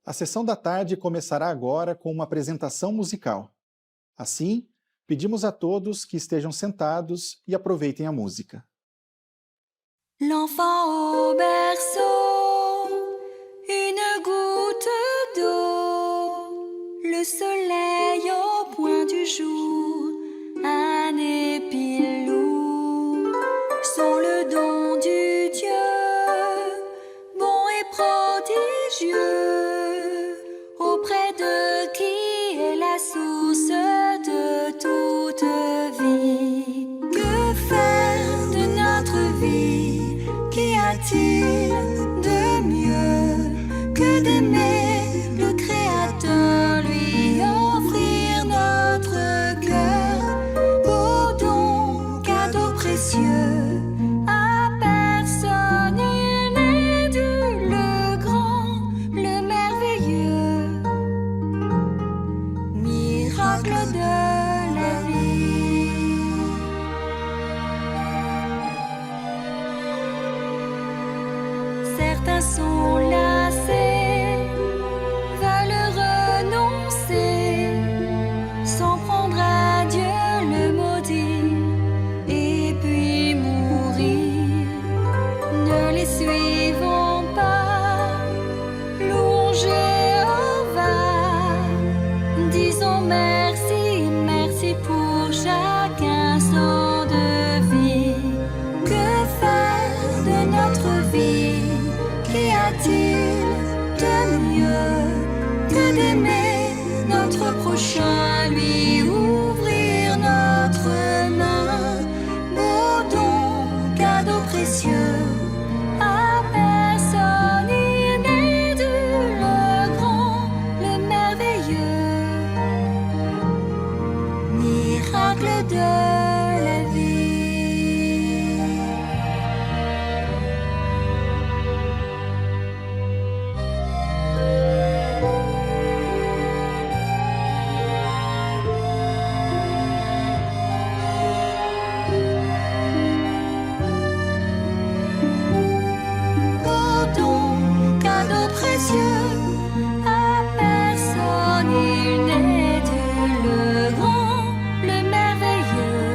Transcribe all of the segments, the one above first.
A sessão da tarde começará agora com uma apresentação musical. Assim, pedimos a todos que estejam sentados e aproveitem a música. L'enfant au berceau, une goutte d'eau, le soleil au point du jour, un épilou, sont le don du Dieu, bon et prodigieux, auprès de qui est la source de toute vie. Que faire de notre vie? Qu'y a-t-il de mieux que d'aimer le Créateur, lui offrir notre cœur, beau don, cadeau précieux, à personne il n'est dû, le grand, le merveilleux, miracle de la vie. Certains sont lassés, veulent renoncer, s'en prendre à Dieu le maudit, et puis mourir. Ne les suivons pas, louons Jéhovah, disons merci, merci pour chaque instant de vie. Que faire de notre vie? Qu'y a-t-il de mieux que d'aimer notre prochain, lui ouvrir notre main, beau don, cadeau précieux, à personne il n'est dû, le grand, le merveilleux, miracle de la vie. Beau don, cadeau précieux, à personne il n'est dû, le grand, le merveilleux,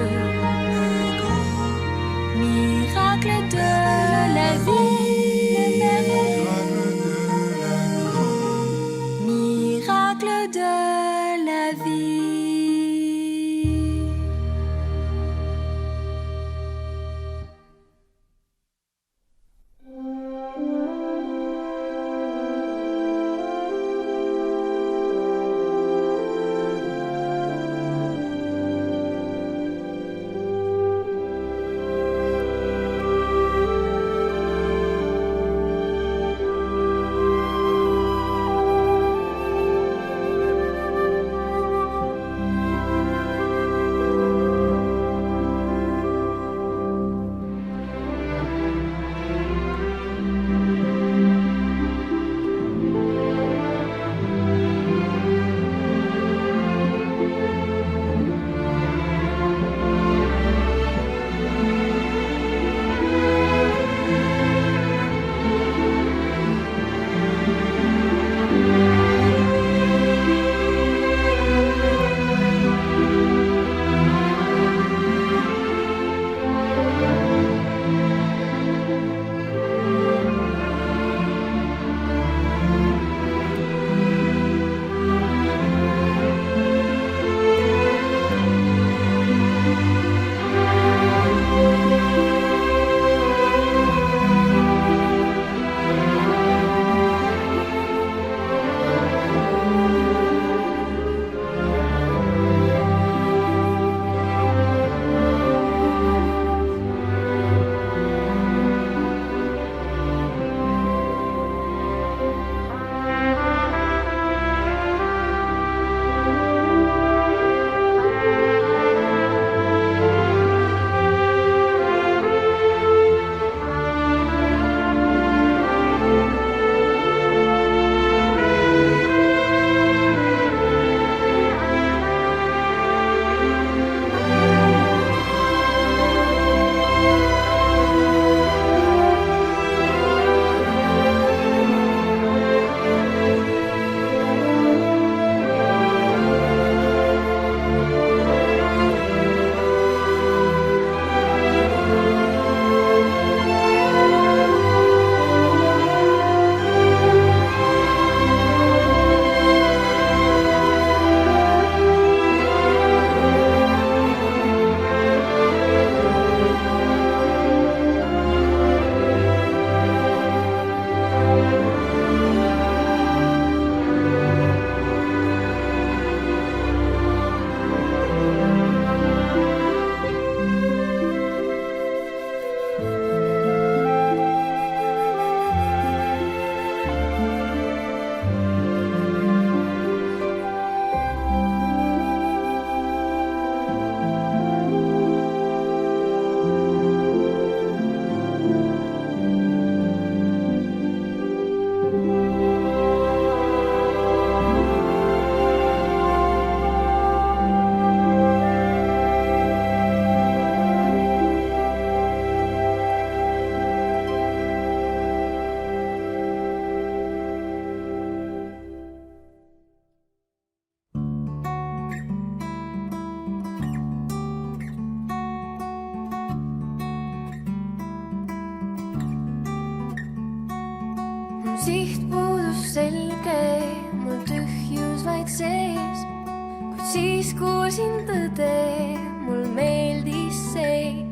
kuulsin tõde, mul meeldis see,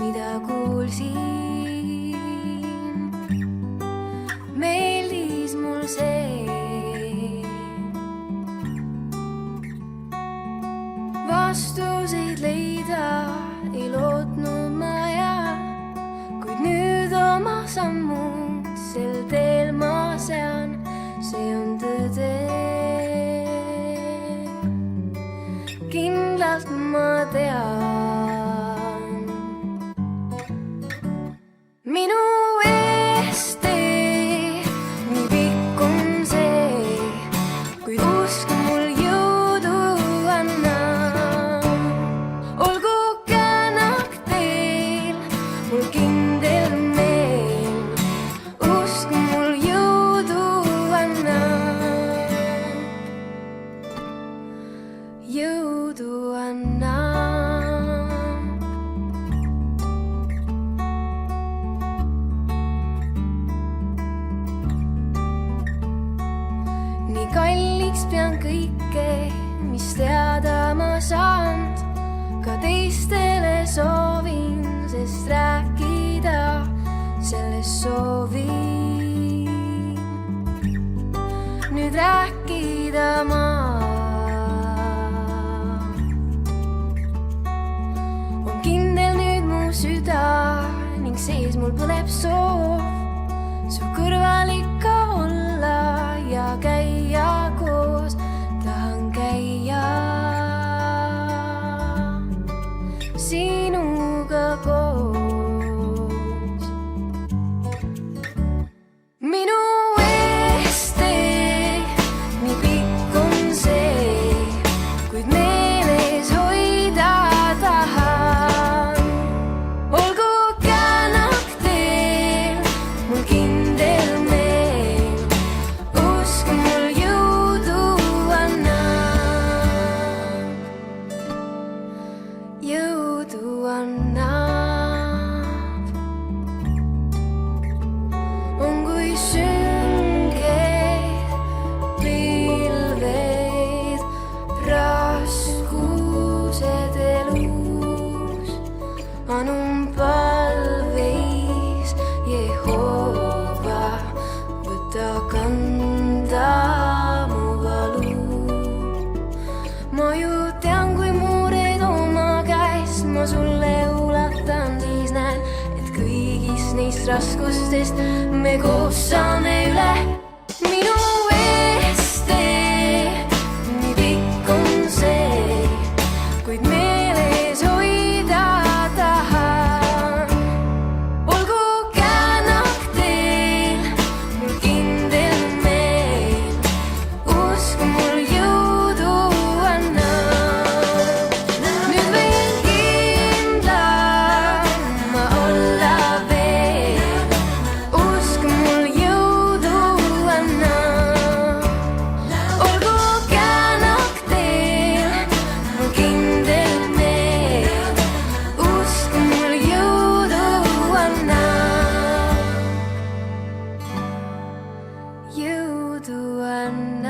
mida kuulsin. Meeldis mul see. Vastuseid leida ei lootnud ma ja, kuid nüüd oma sammud sel teel ma sean, see on tõde. Kindlalt ma tean, minu eest tee nii pikk on see, kuid usk mul jõudu anna. Olgu känak teel, mul kindel meel, usk mul jõudu anna. Jõudu anna. Nii kalliks pean kõike, mis teada ma saanud, ka teistele soovin, sest rääkida sellest soovin. Nüüd rääkida ma on kindel nüüd mu süda ning sees mul põleb soov su kõrval ikka olla ja käia koos, tahan käia sinuga koos. Minu eest tee nii pikk on see, kuid meeles hoida tahan. Olgu känak teel, mul kindel meel, usk mul jõudu annab. Jõudu annab. On kui sünged pilved, raskused elus, anun palveis Jehova, võta kanda mu valu. Ma ju tean, kui mured oma käes ma sulle ulatan, siis näen, et kõigist neist raskustest me koos saame üle. Minu eest tee nii pikk on see, kuid meeles hoida tahan. Olgu känak teel, mul kindel meel, usk mul jõudu annab. Nüüd võin kindlam ma olla veel, usk mul jõudu annab. Olgu känak teel, mul kindel meel, usk mul jõudu annab. Jõudu annab.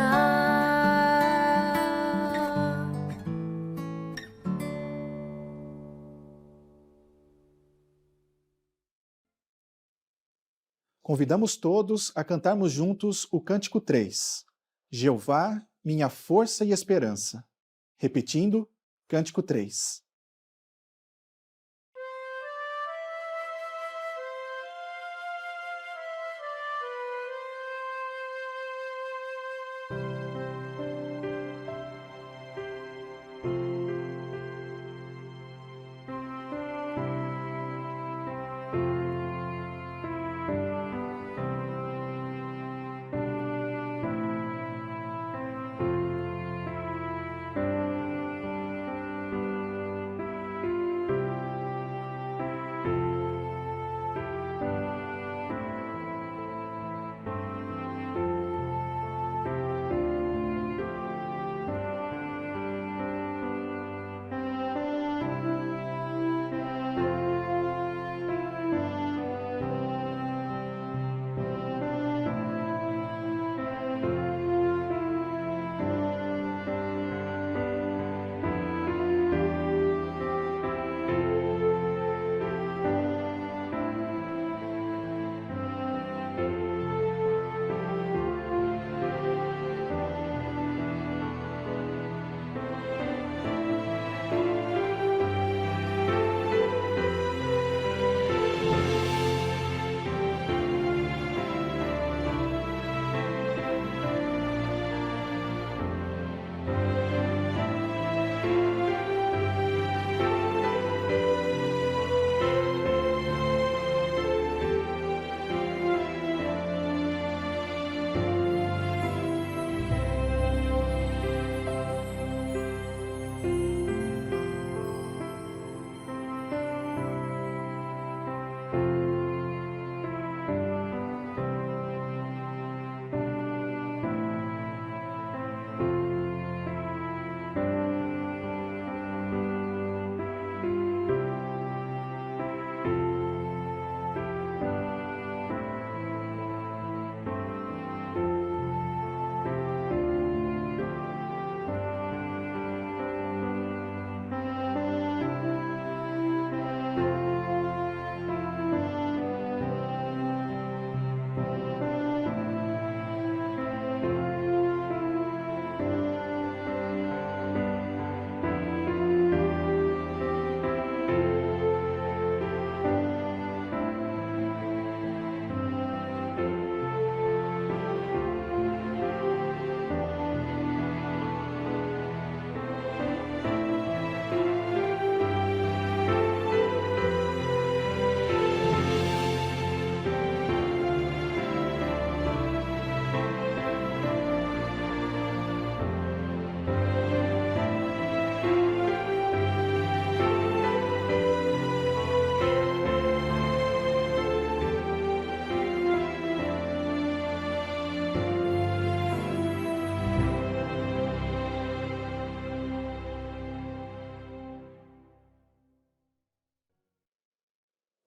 Convidamos todos a cantarmos juntos o Cântico 3, Jeová, minha força e esperança. Repetindo, Cântico 3.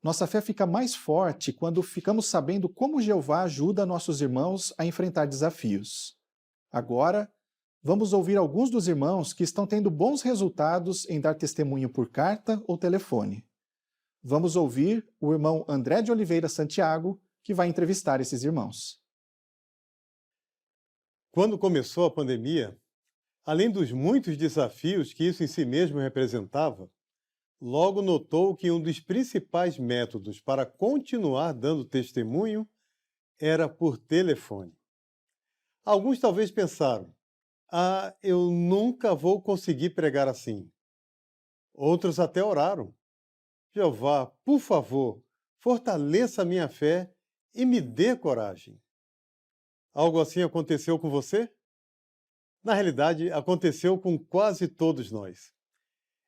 Nossa fé fica mais forte quando ficamos sabendo como Jeová ajuda nossos irmãos a enfrentar desafios. Agora, vamos ouvir alguns dos irmãos que estão tendo bons resultados em dar testemunho por carta ou telefone. Vamos ouvir o irmão André de Oliveira Santiago, que vai entrevistar esses irmãos. Quando começou a pandemia, além dos muitos desafios que isso em si mesmo representava, logo notou que um dos principais métodos para continuar dando testemunho era por telefone. Alguns talvez pensaram: eu nunca vou conseguir pregar assim. Outros até oraram: Jeová, por favor, fortaleça a minha fé e me dê coragem. Algo assim aconteceu com você? Na realidade, aconteceu com quase todos nós.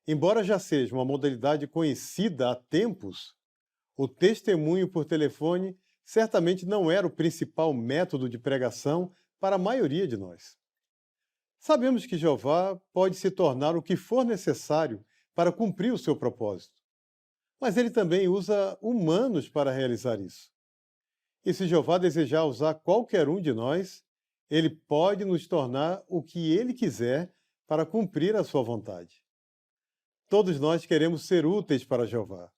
Embora já seja uma modalidade conhecida há tempos, o testemunho por telefone certamente não era o principal método de pregação para a maioria de nós. Sabemos que Jeová pode se tornar o que for necessário para cumprir o seu propósito, mas ele também usa humanos para realizar isso. E se Jeová desejar usar qualquer um de nós, ele pode nos tornar o que ele quiser para cumprir a sua vontade. Todos nós queremos ser úteis para Jeová,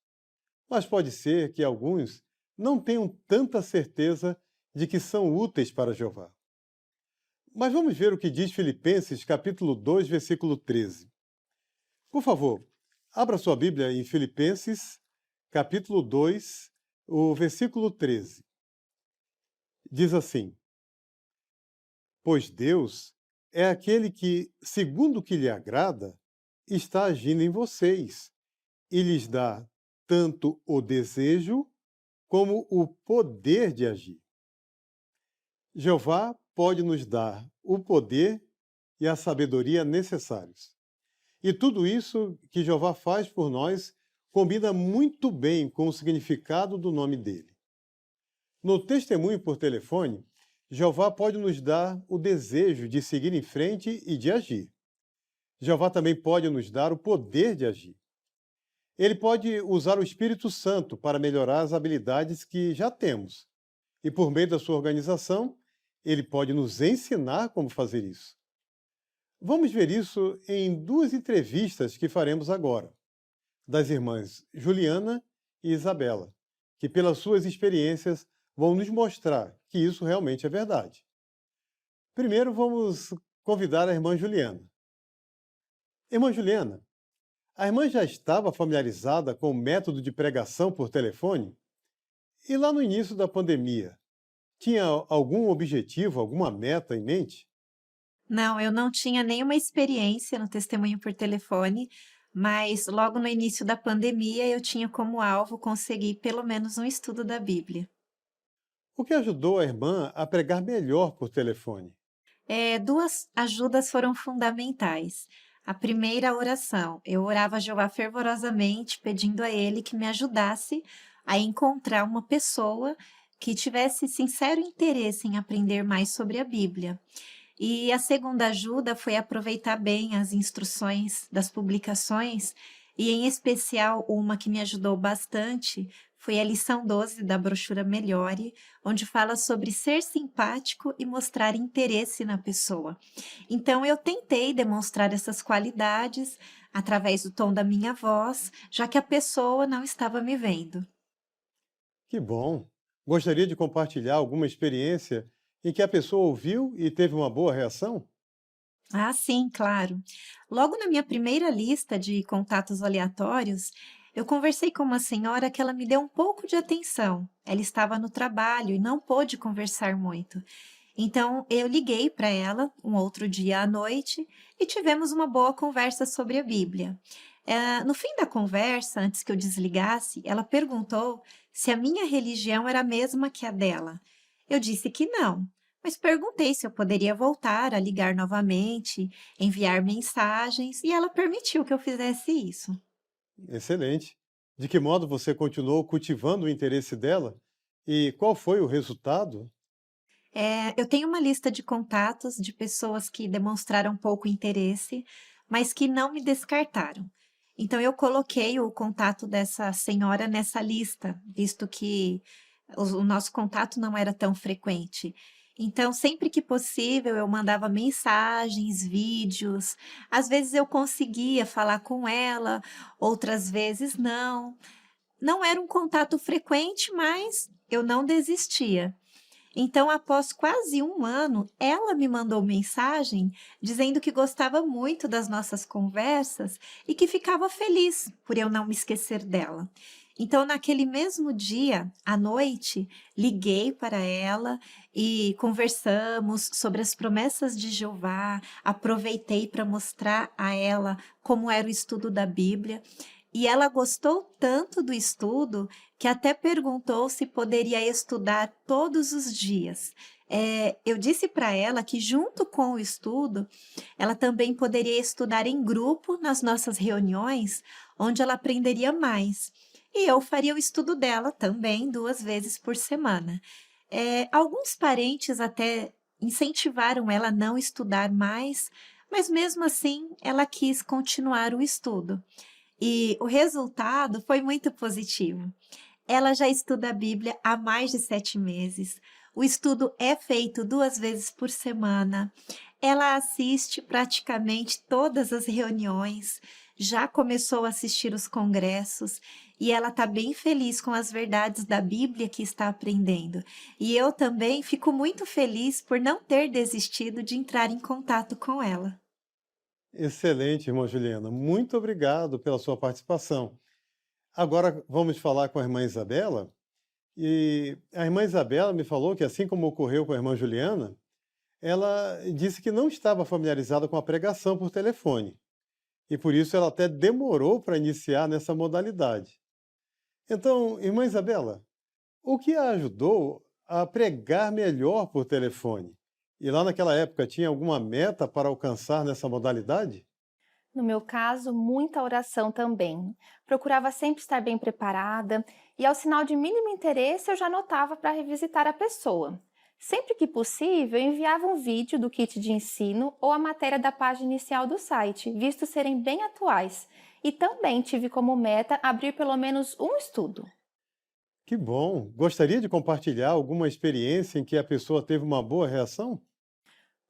mas pode ser que alguns não tenham tanta certeza de que são úteis para Jeová. Mas vamos ver o que diz Filipenses capítulo 2, versículo 13. Por favor, abra sua Bíblia em Filipenses capítulo 2, o versículo 13. Diz assim: Pois Deus é aquele que, segundo o que lhe agrada, está agindo em vocês e lhes dá tanto o desejo como o poder de agir. Jeová pode nos dar o poder e a sabedoria necessários. E tudo isso que Jeová faz por nós combina muito bem com o significado do nome dele. No testemunho por telefone, Jeová pode nos dar o desejo de seguir em frente e de agir. Jeová também pode nos dar o poder de agir. Ele pode usar o Espírito Santo para melhorar as habilidades que já temos. E por meio da sua organização, ele pode nos ensinar como fazer isso. Vamos ver isso em duas entrevistas que faremos agora, das irmãs Juliana e Isabela, que pelas suas experiências vão nos mostrar que isso realmente é verdade. Primeiro vamos convidar a irmã Juliana. Irmã Juliana, a irmã já estava familiarizada com o método de pregação por telefone? E lá no início da pandemia, tinha algum objetivo, alguma meta em mente? Não, eu não tinha nenhuma experiência no testemunho por telefone, mas logo no início da pandemia eu tinha como alvo conseguir pelo menos um estudo da Bíblia. O que ajudou a irmã a pregar melhor por telefone? Duas ajudas foram fundamentais. A primeira, a oração. Eu orava a Jeová fervorosamente, pedindo a ele que me ajudasse a encontrar uma pessoa que tivesse sincero interesse em aprender mais sobre a Bíblia. E a segunda ajuda foi aproveitar bem as instruções das publicações, e em especial uma que me ajudou bastante foi a lição 12 da brochura Melhore, onde fala sobre ser simpático e mostrar interesse na pessoa. Então eu tentei demonstrar essas qualidades através do tom da minha voz, já que a pessoa não estava me vendo. Que bom! Gostaria de compartilhar alguma experiência em que a pessoa ouviu e teve uma boa reação? Ah, sim, claro. Logo na minha primeira lista de contatos aleatórios, eu conversei com uma senhora que ela me deu um pouco de atenção. Ela estava no trabalho e não pôde conversar muito. Então, eu liguei para ela um outro dia à noite e tivemos uma boa conversa sobre a Bíblia. No fim da conversa, antes que eu desligasse, ela perguntou se a minha religião era a mesma que a dela. Eu disse que não, mas perguntei se eu poderia voltar a ligar novamente, enviar mensagens, e ela permitiu que eu fizesse isso. Excelente! De que modo você continuou cultivando o interesse dela? E qual foi o resultado? Eu tenho uma lista de contatos de pessoas que demonstraram pouco interesse, mas que não me descartaram. Então, eu coloquei o contato dessa senhora nessa lista, visto que o nosso contato não era tão frequente. Então, sempre que possível, eu mandava mensagens, vídeos. Às vezes eu conseguia falar com ela, outras vezes não. Não era um contato frequente, mas eu não desistia. Então, após quase um ano, ela me mandou mensagem dizendo que gostava muito das nossas conversas e que ficava feliz por eu não me esquecer dela. Então, naquele mesmo dia, à noite, liguei para ela e conversamos sobre as promessas de Jeová. Aproveitei para mostrar a ela como era o estudo da Bíblia. E ela gostou tanto do estudo que até perguntou se poderia estudar todos os dias. Eu disse para ela que, junto com o estudo, ela também poderia estudar em grupo nas nossas reuniões, onde ela aprenderia mais. E eu faria o estudo dela também 2 vezes por semana. Alguns parentes até incentivaram ela a não estudar mais, mas mesmo assim ela quis continuar o estudo. E o resultado foi muito positivo. Ela já estuda a Bíblia há mais de 7 meses. O estudo é feito 2 vezes por semana. Ela assiste praticamente todas as reuniões, já começou a assistir os congressos e ela está bem feliz com as verdades da Bíblia que está aprendendo. E eu também fico muito feliz por não ter desistido de entrar em contato com ela. Excelente, irmã Juliana. Muito obrigado pela sua participação. Agora vamos falar com a irmã Isabela. E a irmã Isabela me falou que, assim como ocorreu com a irmã Juliana, ela disse que não estava familiarizada com a pregação por telefone. E por isso ela até demorou para iniciar nessa modalidade. Então, irmã Isabela, o que a ajudou a pregar melhor por telefone? E lá naquela época tinha alguma meta para alcançar nessa modalidade? No meu caso, muita oração também. Procurava sempre estar bem preparada e, ao sinal de mínimo interesse, eu já anotava para revisitar a pessoa. Sempre que possível, eu enviava um vídeo do kit de ensino ou a matéria da página inicial do site, visto serem bem atuais. E também tive como meta abrir pelo menos um estudo. Que bom! Gostaria de compartilhar alguma experiência em que a pessoa teve uma boa reação?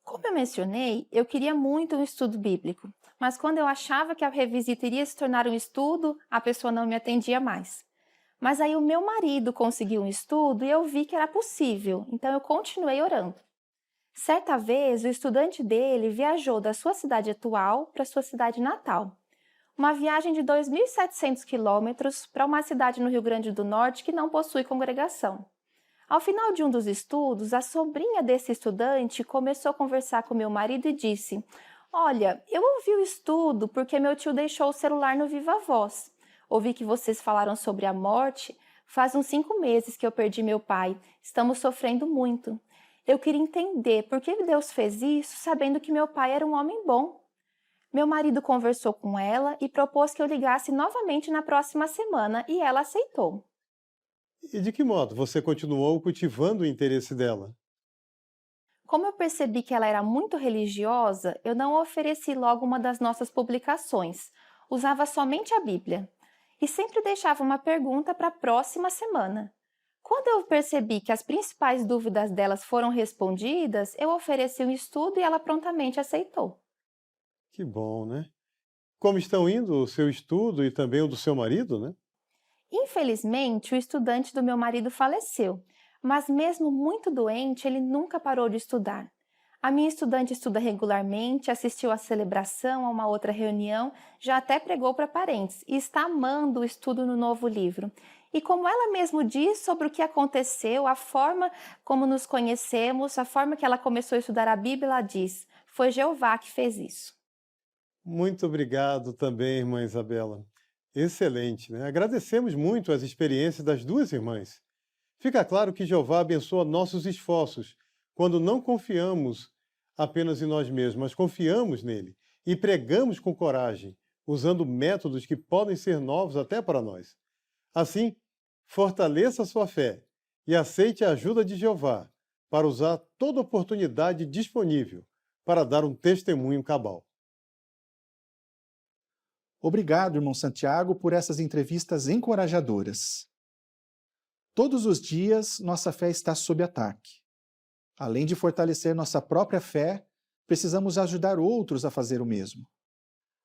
Como eu mencionei, eu queria muito um estudo bíblico, mas quando eu achava que a revisita iria se tornar um estudo, a pessoa não me atendia mais. Mas aí o meu marido conseguiu um estudo e eu vi que era possível, então eu continuei orando. Certa vez, o estudante dele viajou da sua cidade atual para sua cidade natal. Uma viagem de 2.700 quilômetros para uma cidade no Rio Grande do Norte que não possui congregação. Ao final de um dos estudos, a sobrinha desse estudante começou a conversar com meu marido e disse: "Olha, eu ouvi o estudo porque meu tio deixou o celular no Viva Voz. Ouvi que vocês falaram sobre a morte. Faz uns 5 meses que eu perdi meu pai. Estamos sofrendo muito. Eu queria entender por que Deus fez isso, sabendo que meu pai era um homem bom." Meu marido conversou com ela e propôs que eu ligasse novamente na próxima semana e ela aceitou. E de que modo você continuou cultivando o interesse dela? Como eu percebi que ela era muito religiosa, eu não ofereci logo uma das nossas publicações. Usava somente a Bíblia. E sempre deixava uma pergunta para a próxima semana. Quando eu percebi que as principais dúvidas delas foram respondidas, eu ofereci um estudo e ela prontamente aceitou. Que bom, né? Como estão indo o seu estudo e também o do seu marido, né? Infelizmente, o estudante do meu marido faleceu, mas mesmo muito doente, ele nunca parou de estudar. A minha estudante estuda regularmente, assistiu à celebração, a uma outra reunião, já até pregou para parentes e está amando o estudo no novo livro. E como ela mesmo diz sobre o que aconteceu, a forma como nos conhecemos, a forma que ela começou a estudar a Bíblia, ela diz: "Foi Jeová que fez isso." Muito obrigado também, irmã Isabela. Excelente, né? Agradecemos muito as experiências das duas irmãs. Fica claro que Jeová abençoa nossos esforços quando não confiamos apenas em nós mesmos, mas confiamos nele e pregamos com coragem, usando métodos que podem ser novos até para nós. Assim, fortaleça a sua fé e aceite a ajuda de Jeová para usar toda oportunidade disponível para dar um testemunho cabal. Obrigado, irmão Santiago, por essas entrevistas encorajadoras. Todos os dias, nossa fé está sob ataque. Além de fortalecer nossa própria fé, precisamos ajudar outros a fazer o mesmo.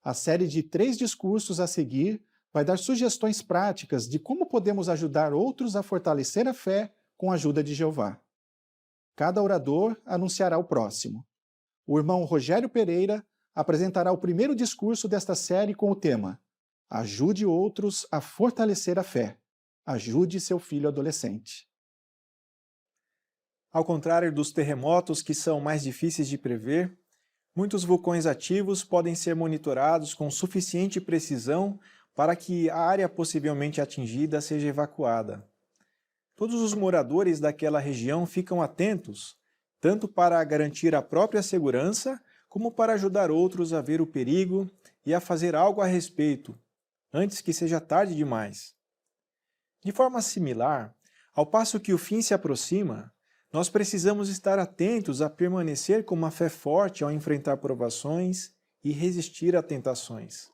A série de 3 discursos a seguir vai dar sugestões práticas de como podemos ajudar outros a fortalecer a fé com a ajuda de Jeová. Cada orador anunciará o próximo. O irmão Rogério Pereira apresentará o primeiro discurso desta série com o tema Ajude outros a fortalecer a fé. Ajude seu filho adolescente. Ao contrário dos terremotos, que são mais difíceis de prever, muitos vulcões ativos podem ser monitorados com suficiente precisão para que a área possivelmente atingida seja evacuada. Todos os moradores daquela região ficam atentos, tanto para garantir a própria segurança, como para ajudar outros a ver o perigo e a fazer algo a respeito, antes que seja tarde demais. De forma similar, ao passo que o fim se aproxima, nós precisamos estar atentos a permanecer com uma fé forte ao enfrentar provações e resistir a tentações.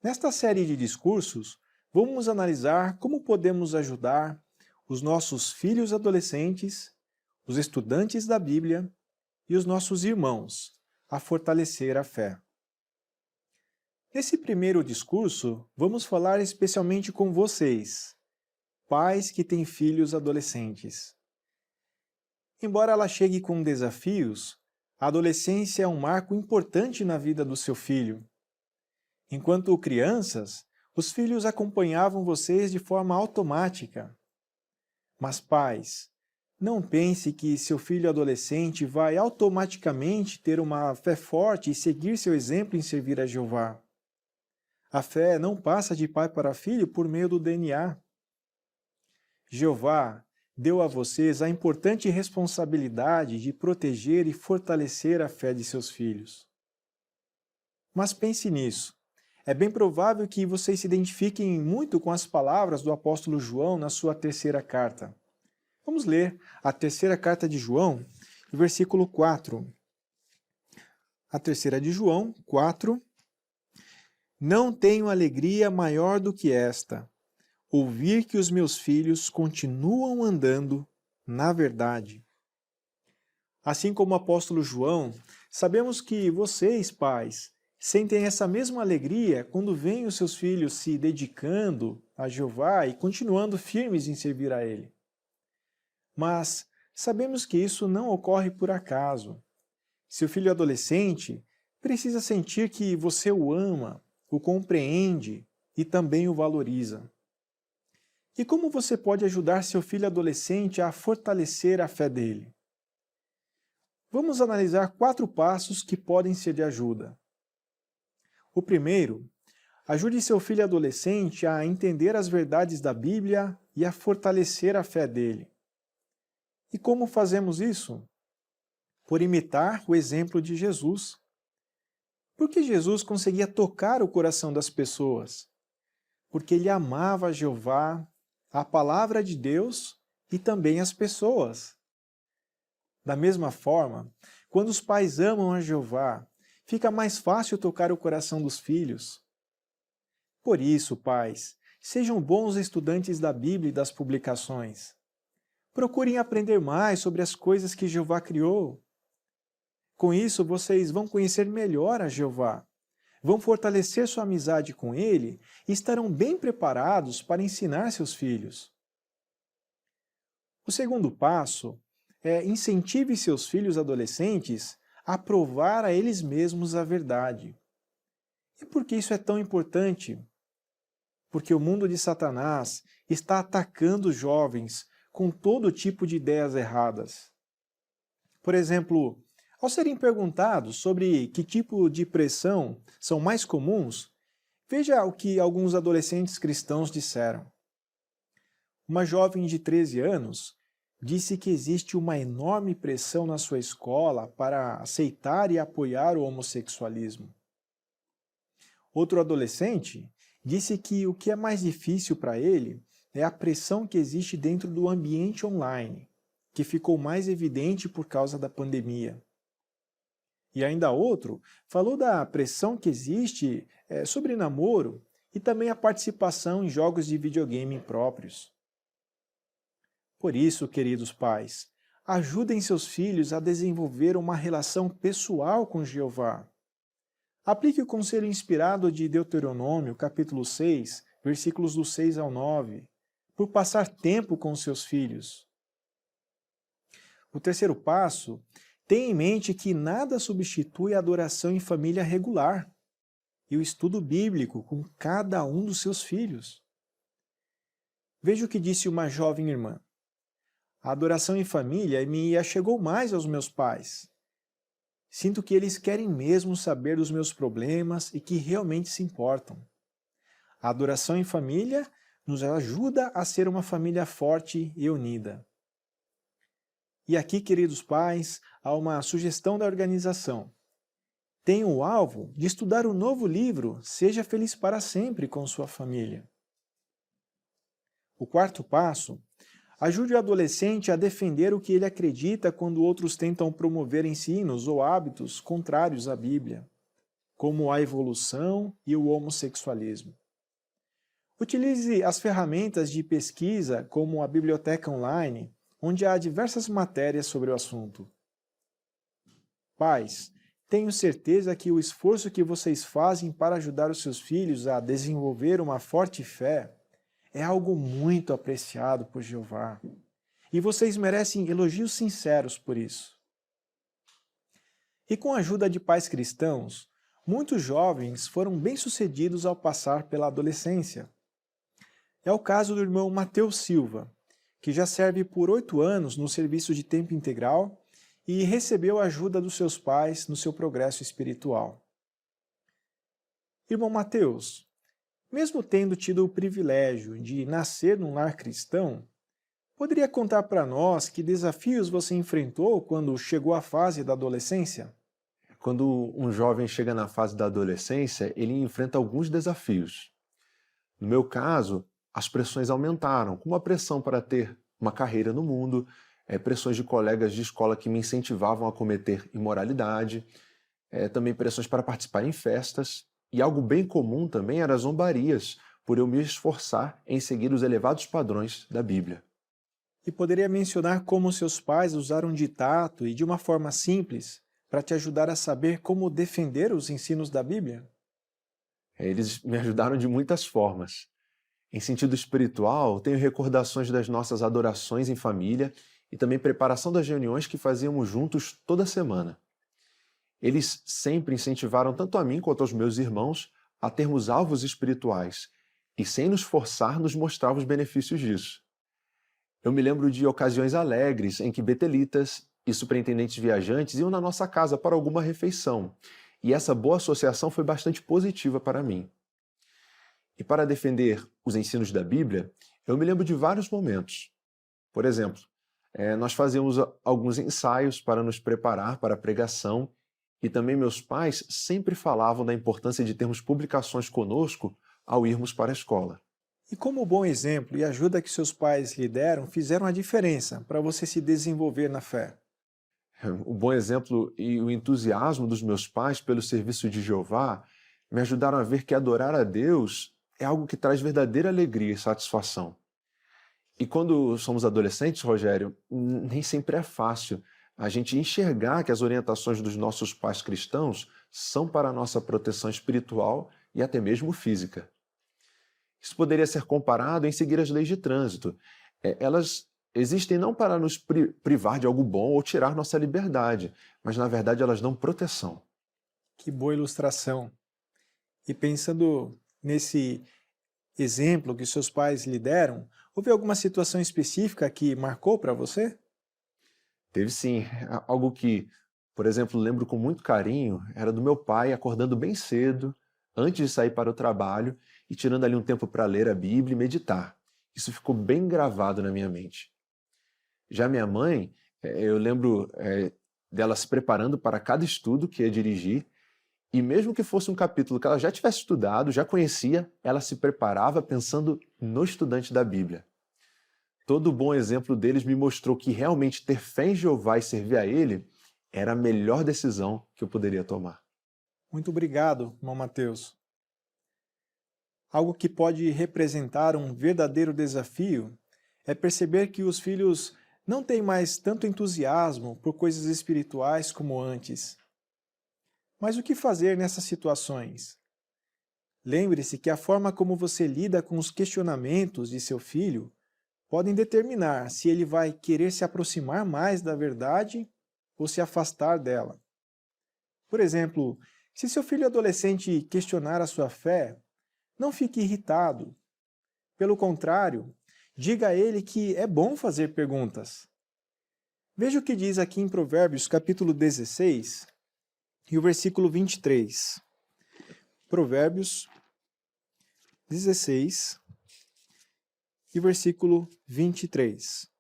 Nesta série de discursos, vamos analisar como podemos ajudar os nossos filhos adolescentes, os estudantes da Bíblia e os nossos irmãos a fortalecer a fé. Nesse primeiro discurso, vamos falar especialmente com vocês, pais que têm filhos adolescentes. Embora ela chegue com desafios, a adolescência é um marco importante na vida do seu filho. Enquanto crianças, os filhos acompanhavam vocês de forma automática. Mas pais, não pense que seu filho adolescente vai automaticamente ter uma fé forte e seguir seu exemplo em servir a Jeová. A fé não passa de pai para filho por meio do DNA. Jeová deu a vocês a importante responsabilidade de proteger e fortalecer a fé de seus filhos. Mas pense nisso. É bem provável que vocês se identifiquem muito com as palavras do apóstolo João na sua terceira carta. Vamos ler a terceira carta de João, versículo 4. A terceira de João, 4. Não tenho alegria maior do que esta, ouvir que os meus filhos continuam andando na verdade. Assim como o apóstolo João, sabemos que vocês, pais, sentem essa mesma alegria quando veem os seus filhos se dedicando a Jeová e continuando firmes em servir a Ele. Mas sabemos que isso não ocorre por acaso. Seu filho adolescente precisa sentir que você o ama, o compreende e também o valoriza. E como você pode ajudar seu filho adolescente a fortalecer a fé dele? Vamos analisar 4 passos que podem ser de ajuda. O primeiro, ajude seu filho adolescente a entender as verdades da Bíblia e a fortalecer a fé dele. E como fazemos isso? Por imitar o exemplo de Jesus. Porque Jesus conseguia tocar o coração das pessoas? Porque ele amava Jeová, a palavra de Deus e também as pessoas. Da mesma forma, quando os pais amam a Jeová, fica mais fácil tocar o coração dos filhos. Por isso, pais, sejam bons estudantes da Bíblia e das publicações. Procurem aprender mais sobre as coisas que Jeová criou. Com isso, vocês vão conhecer melhor a Jeová, vão fortalecer sua amizade com Ele e estarão bem preparados para ensinar seus filhos. O segundo passo é incentive seus filhos adolescentes a provar a eles mesmos a verdade. E por que isso é tão importante? Porque o mundo de Satanás está atacando os jovens com todo tipo de ideias erradas. Por exemplo, ao serem perguntados sobre que tipo de pressão são mais comuns, veja o que alguns adolescentes cristãos disseram. Uma jovem de 13 anos disse que existe uma enorme pressão na sua escola para aceitar e apoiar o homossexualismo. Outro adolescente disse que o que é mais difícil para ele é a pressão que existe dentro do ambiente online, que ficou mais evidente por causa da pandemia. E ainda outro falou da pressão que existe sobre namoro e também a participação em jogos de videogame próprios. Por isso, queridos pais, ajudem seus filhos a desenvolver uma relação pessoal com Jeová. Aplique o conselho inspirado de Deuteronômio, capítulo 6, versículos do 6 ao 9, por passar tempo com seus filhos. O terceiro passo, tenha em mente que nada substitui a adoração em família regular e o estudo bíblico com cada um dos seus filhos. Veja o que disse uma jovem irmã. A adoração em família me achegou mais aos meus pais. Sinto que eles querem mesmo saber dos meus problemas e que realmente se importam. A adoração em família nos ajuda a ser uma família forte e unida. E aqui, queridos pais, há uma sugestão da organização. Tenha o alvo de estudar o novo livro Seja Feliz para Sempre com sua família. O quarto passo, ajude o adolescente a defender o que ele acredita quando outros tentam promover ensinos ou hábitos contrários à Bíblia, como a evolução e o homossexualismo. Utilize as ferramentas de pesquisa como a biblioteca online, onde há diversas matérias sobre o assunto. Pais, tenho certeza que o esforço que vocês fazem para ajudar os seus filhos a desenvolver uma forte fé é algo muito apreciado por Jeová. E vocês merecem elogios sinceros por isso. E com a ajuda de pais cristãos, muitos jovens foram bem-sucedidos ao passar pela adolescência. É o caso do irmão Mateus Silva, que já serve por 8 anos no serviço de tempo integral e recebeu a ajuda dos seus pais no seu progresso espiritual. Irmão Mateus, mesmo tendo tido o privilégio de nascer num lar cristão, poderia contar para nós que desafios você enfrentou quando chegou à fase da adolescência? Quando um jovem chega na fase da adolescência, ele enfrenta alguns desafios. No meu caso, as pressões aumentaram, como a pressão para ter uma carreira no mundo, pressões de colegas de escola que me incentivavam a cometer imoralidade, também pressões para participar em festas, e algo bem comum também eram as zombarias, por eu me esforçar em seguir os elevados padrões da Bíblia. E poderia mencionar como seus pais usaram de tato e de uma forma simples para te ajudar a saber como defender os ensinos da Bíblia? Eles me ajudaram de muitas formas. Em sentido espiritual, tenho recordações das nossas adorações em família e também preparação das reuniões que fazíamos juntos toda semana. Eles sempre incentivaram tanto a mim quanto aos meus irmãos a termos alvos espirituais e, sem nos forçar, nos mostravam os benefícios disso. Eu me lembro de ocasiões alegres em que betelitas e superintendentes viajantes iam na nossa casa para alguma refeição, e essa boa associação foi bastante positiva para mim. E para defender os ensinos da Bíblia, eu me lembro de vários momentos. Por exemplo, nós fazíamos alguns ensaios para nos preparar para a pregação, e também meus pais sempre falavam da importância de termos publicações conosco ao irmos para a escola. E como bom exemplo e ajuda que seus pais lhe deram fizeram a diferença para você se desenvolver na fé? O bom exemplo e o entusiasmo dos meus pais pelo serviço de Jeová me ajudaram a ver que adorar a Deus é algo que traz verdadeira alegria e satisfação. E quando somos adolescentes, Rogério, nem sempre é fácil a gente enxergar que as orientações dos nossos pais cristãos são para a nossa proteção espiritual e até mesmo física. Isso poderia ser comparado em seguir as leis de trânsito. Elas existem não para nos privar de algo bom ou tirar nossa liberdade, mas na verdade elas dão proteção. Que boa ilustração! E pensando nesse exemplo que seus pais lhe deram, houve alguma situação específica que marcou para você? Teve sim. Algo que, por exemplo, lembro com muito carinho, era do meu pai acordando bem cedo, antes de sair para o trabalho, e tirando ali um tempo para ler a Bíblia e meditar. Isso ficou bem gravado na minha mente. Já minha mãe, eu lembro dela se preparando para cada estudo que ia dirigir, e mesmo que fosse um capítulo que ela já tivesse estudado, já conhecia, ela se preparava pensando no estudante da Bíblia. Todo bom exemplo deles me mostrou que realmente ter fé em Jeová e servir a Ele era a melhor decisão que eu poderia tomar. Muito obrigado, irmão Mateus. Algo que pode representar um verdadeiro desafio é perceber que os filhos não têm mais tanto entusiasmo por coisas espirituais como antes. Mas o que fazer nessas situações? Lembre-se que a forma como você lida com os questionamentos de seu filho podem determinar se ele vai querer se aproximar mais da verdade ou se afastar dela. Por exemplo, se seu filho adolescente questionar a sua fé, não fique irritado. Pelo contrário, diga a ele que é bom fazer perguntas. Veja o que diz aqui em Provérbios, capítulo 16, e o versículo 23. Provérbios 16 e versículo 23.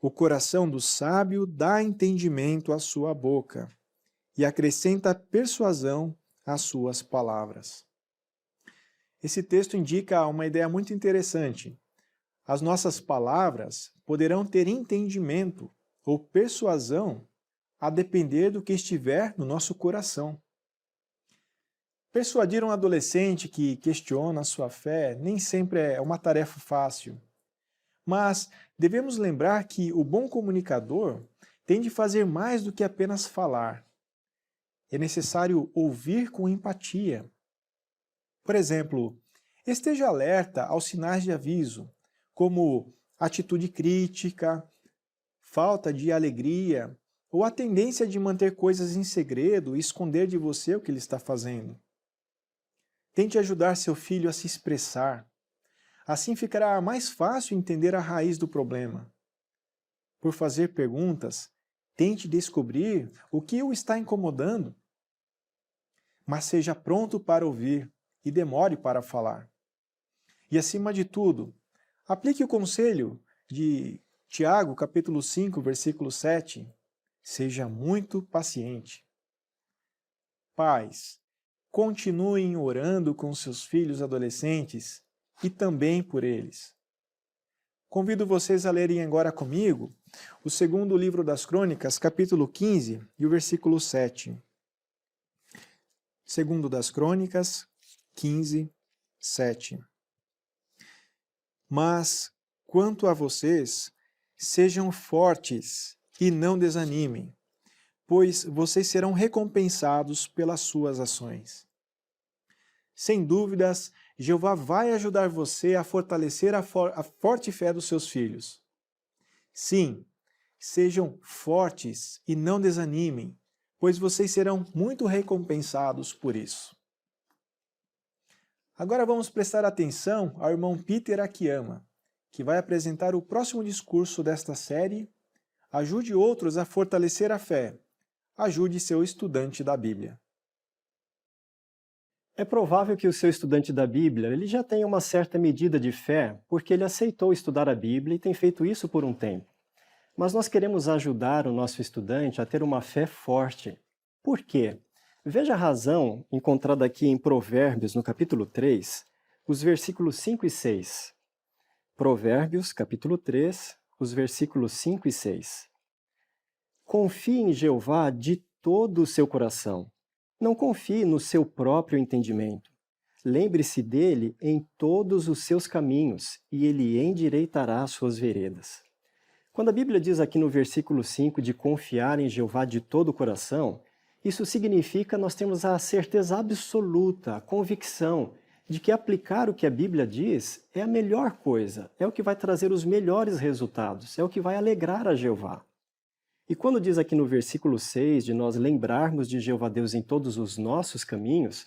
O coração do sábio dá entendimento à sua boca e acrescenta persuasão às suas palavras. Esse texto indica uma ideia muito interessante. As nossas palavras poderão ter entendimento ou persuasão a depender do que estiver no nosso coração. Persuadir um adolescente que questiona a sua fé nem sempre é uma tarefa fácil. Mas devemos lembrar que o bom comunicador tem de fazer mais do que apenas falar. É necessário ouvir com empatia. Por exemplo, esteja alerta aos sinais de aviso, como atitude crítica, falta de alegria ou a tendência de manter coisas em segredo e esconder de você o que ele está fazendo. Tente ajudar seu filho a se expressar. Assim ficará mais fácil entender a raiz do problema. Por fazer perguntas, tente descobrir o que o está incomodando. Mas seja pronto para ouvir e demore para falar. E acima de tudo, aplique o conselho de Tiago, capítulo 5, versículo 7. Seja muito paciente. Pais, continuem orando com seus filhos adolescentes e também por eles. Convido vocês a lerem agora comigo o segundo livro das Crônicas, capítulo 15 e o versículo 7. Segundo das Crônicas, 15, 7. Mas, quanto a vocês, sejam fortes e não desanimem, pois vocês serão recompensados pelas suas ações. Sem dúvidas, Jeová vai ajudar você a fortalecer a forte fé dos seus filhos. Sim, sejam fortes e não desanimem, pois vocês serão muito recompensados por isso. Agora vamos prestar atenção ao irmão Peter Akiyama, que vai apresentar o próximo discurso desta série. Ajude outros a fortalecer a fé. Ajude seu estudante da Bíblia. É provável que o seu estudante da Bíblia ele já tenha uma certa medida de fé, porque ele aceitou estudar a Bíblia e tem feito isso por um tempo. Mas nós queremos ajudar o nosso estudante a ter uma fé forte. Por quê? Veja a razão encontrada aqui em Provérbios, no capítulo 3, os versículos 5 e 6. Provérbios, capítulo 3, os versículos 5 e 6. Confie em Jeová de todo o seu coração. Não confie no seu próprio entendimento. Lembre-se dele em todos os seus caminhos, e ele endireitará as suas veredas. Quando a Bíblia diz aqui no versículo 5 de confiar em Jeová de todo o coração, isso significa nós temos a certeza absoluta, a convicção de que aplicar o que a Bíblia diz é a melhor coisa, é o que vai trazer os melhores resultados, é o que vai alegrar a Jeová. E quando diz aqui no versículo 6 de nós lembrarmos de Jeová Deus em todos os nossos caminhos,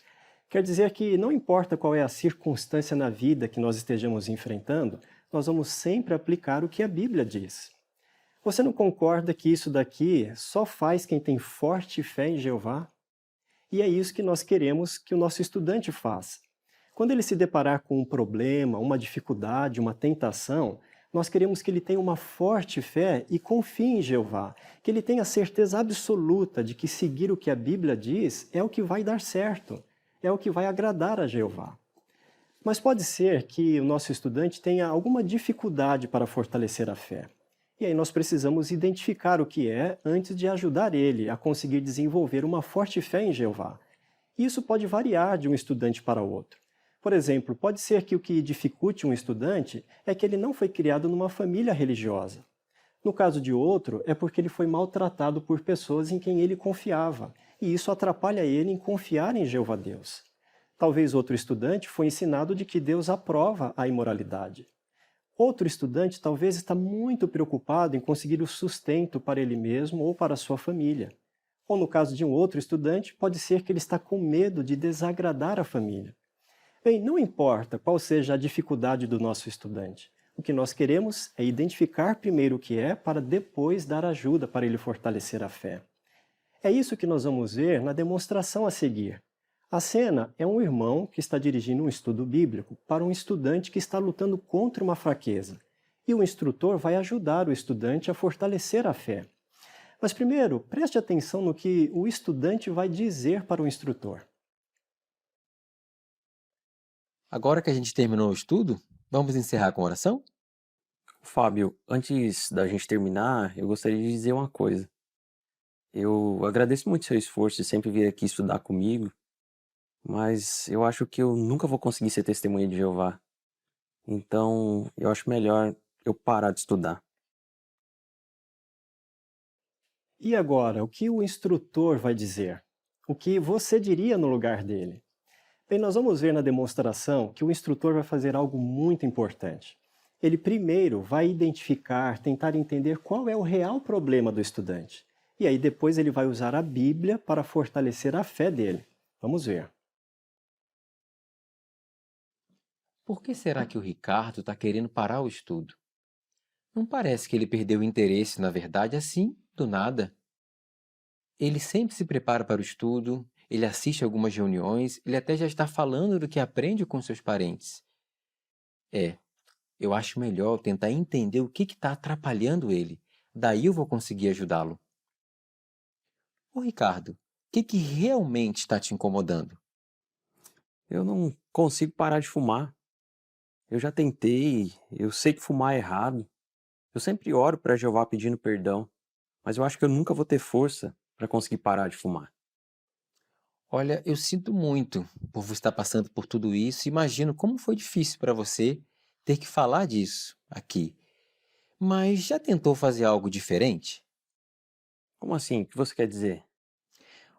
quer dizer que não importa qual é a circunstância na vida que nós estejamos enfrentando, nós vamos sempre aplicar o que a Bíblia diz. Você não concorda que isso daqui só faz quem tem forte fé em Jeová? E é isso que nós queremos que o nosso estudante faça. Quando ele se deparar com um problema, uma dificuldade, uma tentação, nós queremos que ele tenha uma forte fé e confie em Jeová, que ele tenha certeza absoluta de que seguir o que a Bíblia diz é o que vai dar certo, é o que vai agradar a Jeová. Mas pode ser que o nosso estudante tenha alguma dificuldade para fortalecer a fé. E aí nós precisamos identificar o que é antes de ajudar ele a conseguir desenvolver uma forte fé em Jeová. E isso pode variar de um estudante para outro. Por exemplo, pode ser que o que dificulte um estudante é que ele não foi criado numa família religiosa. No caso de outro, é porque ele foi maltratado por pessoas em quem ele confiava, e isso atrapalha ele em confiar em Jeová Deus. Talvez outro estudante foi ensinado de que Deus aprova a imoralidade. Outro estudante talvez está muito preocupado em conseguir o sustento para ele mesmo ou para a sua família. Ou no caso de um outro estudante, pode ser que ele está com medo de desagradar a família. Bem, não importa qual seja a dificuldade do nosso estudante. O que nós queremos é identificar primeiro o que é, para depois dar ajuda para ele fortalecer a fé. É isso que nós vamos ver na demonstração a seguir. A cena é um irmão que está dirigindo um estudo bíblico para um estudante que está lutando contra uma fraqueza. E o instrutor vai ajudar o estudante a fortalecer a fé. Mas primeiro, preste atenção no que o estudante vai dizer para o instrutor. Agora que a gente terminou o estudo, vamos encerrar com oração? Fábio, antes da gente terminar, eu gostaria de dizer uma coisa. Eu agradeço muito seu esforço de sempre vir aqui estudar comigo, mas eu acho que eu nunca vou conseguir ser testemunha de Jeová. Então, eu acho melhor eu parar de estudar. E agora, o que o instrutor vai dizer? O que você diria no lugar dele? Bem, nós vamos ver na demonstração que o instrutor vai fazer algo muito importante. Ele primeiro vai identificar, tentar entender qual é o real problema do estudante. E aí depois ele vai usar a Bíblia para fortalecer a fé dele. Vamos ver. Por que será que o Ricardo está querendo parar o estudo? Não parece que ele perdeu o interesse, na verdade, assim, do nada. Ele sempre se prepara para o estudo, ele assiste algumas reuniões, ele até já está falando do que aprende com seus parentes. Eu acho melhor tentar entender o que está atrapalhando ele. Daí eu vou conseguir ajudá-lo. Ô Ricardo, o que realmente está te incomodando? Eu não consigo parar de fumar. Eu já tentei, eu sei que fumar é errado. Eu sempre oro para Jeová pedindo perdão, mas eu acho que eu nunca vou ter força para conseguir parar de fumar. Olha, eu sinto muito por você estar passando por tudo isso. Imagino como foi difícil para você ter que falar disso aqui. Mas já tentou fazer algo diferente? Como assim? O que você quer dizer?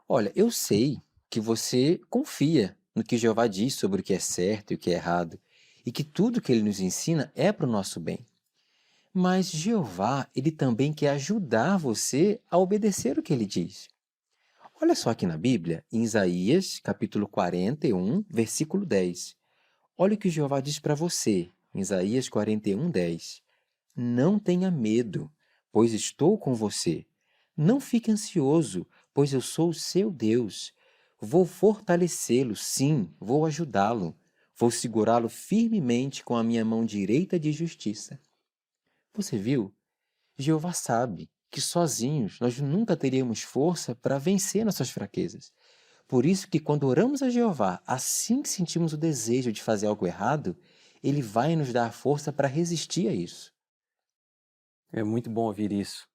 Olha, eu sei que você confia no que Jeová diz sobre o que é certo e o que é errado, e que tudo que ele nos ensina é para o nosso bem. Mas Jeová, ele também quer ajudar você a obedecer o que ele diz. Olha só aqui na Bíblia, em Isaías, capítulo 41, versículo 10. Olha o que Jeová diz para você, em Isaías 41, 10. Não tenha medo, pois estou com você. Não fique ansioso, pois eu sou o seu Deus. Vou fortalecê-lo, sim, vou ajudá-lo. Vou segurá-lo firmemente com a minha mão direita de justiça. Você viu? Jeová sabe que sozinhos nós nunca teríamos força para vencer nossas fraquezas. Por isso que quando oramos a Jeová, assim que sentimos o desejo de fazer algo errado, ele vai nos dar força para resistir a isso. É muito bom ouvir isso.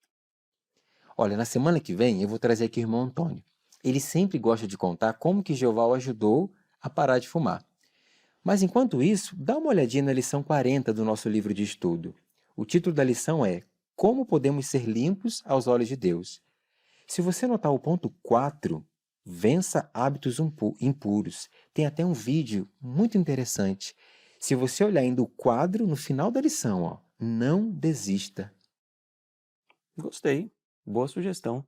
Olha, na semana que vem eu vou trazer aqui o irmão Antônio. Ele sempre gosta de contar como que Jeová o ajudou a parar de fumar. Mas enquanto isso, dá uma olhadinha na lição 40 do nosso livro de estudo. O título da lição é Como podemos ser limpos aos olhos de Deus? Se você notar o ponto 4, vença hábitos impuros. Tem até um vídeo muito interessante. Se você olhar ainda o quadro no final da lição, não desista. Gostei. Boa sugestão.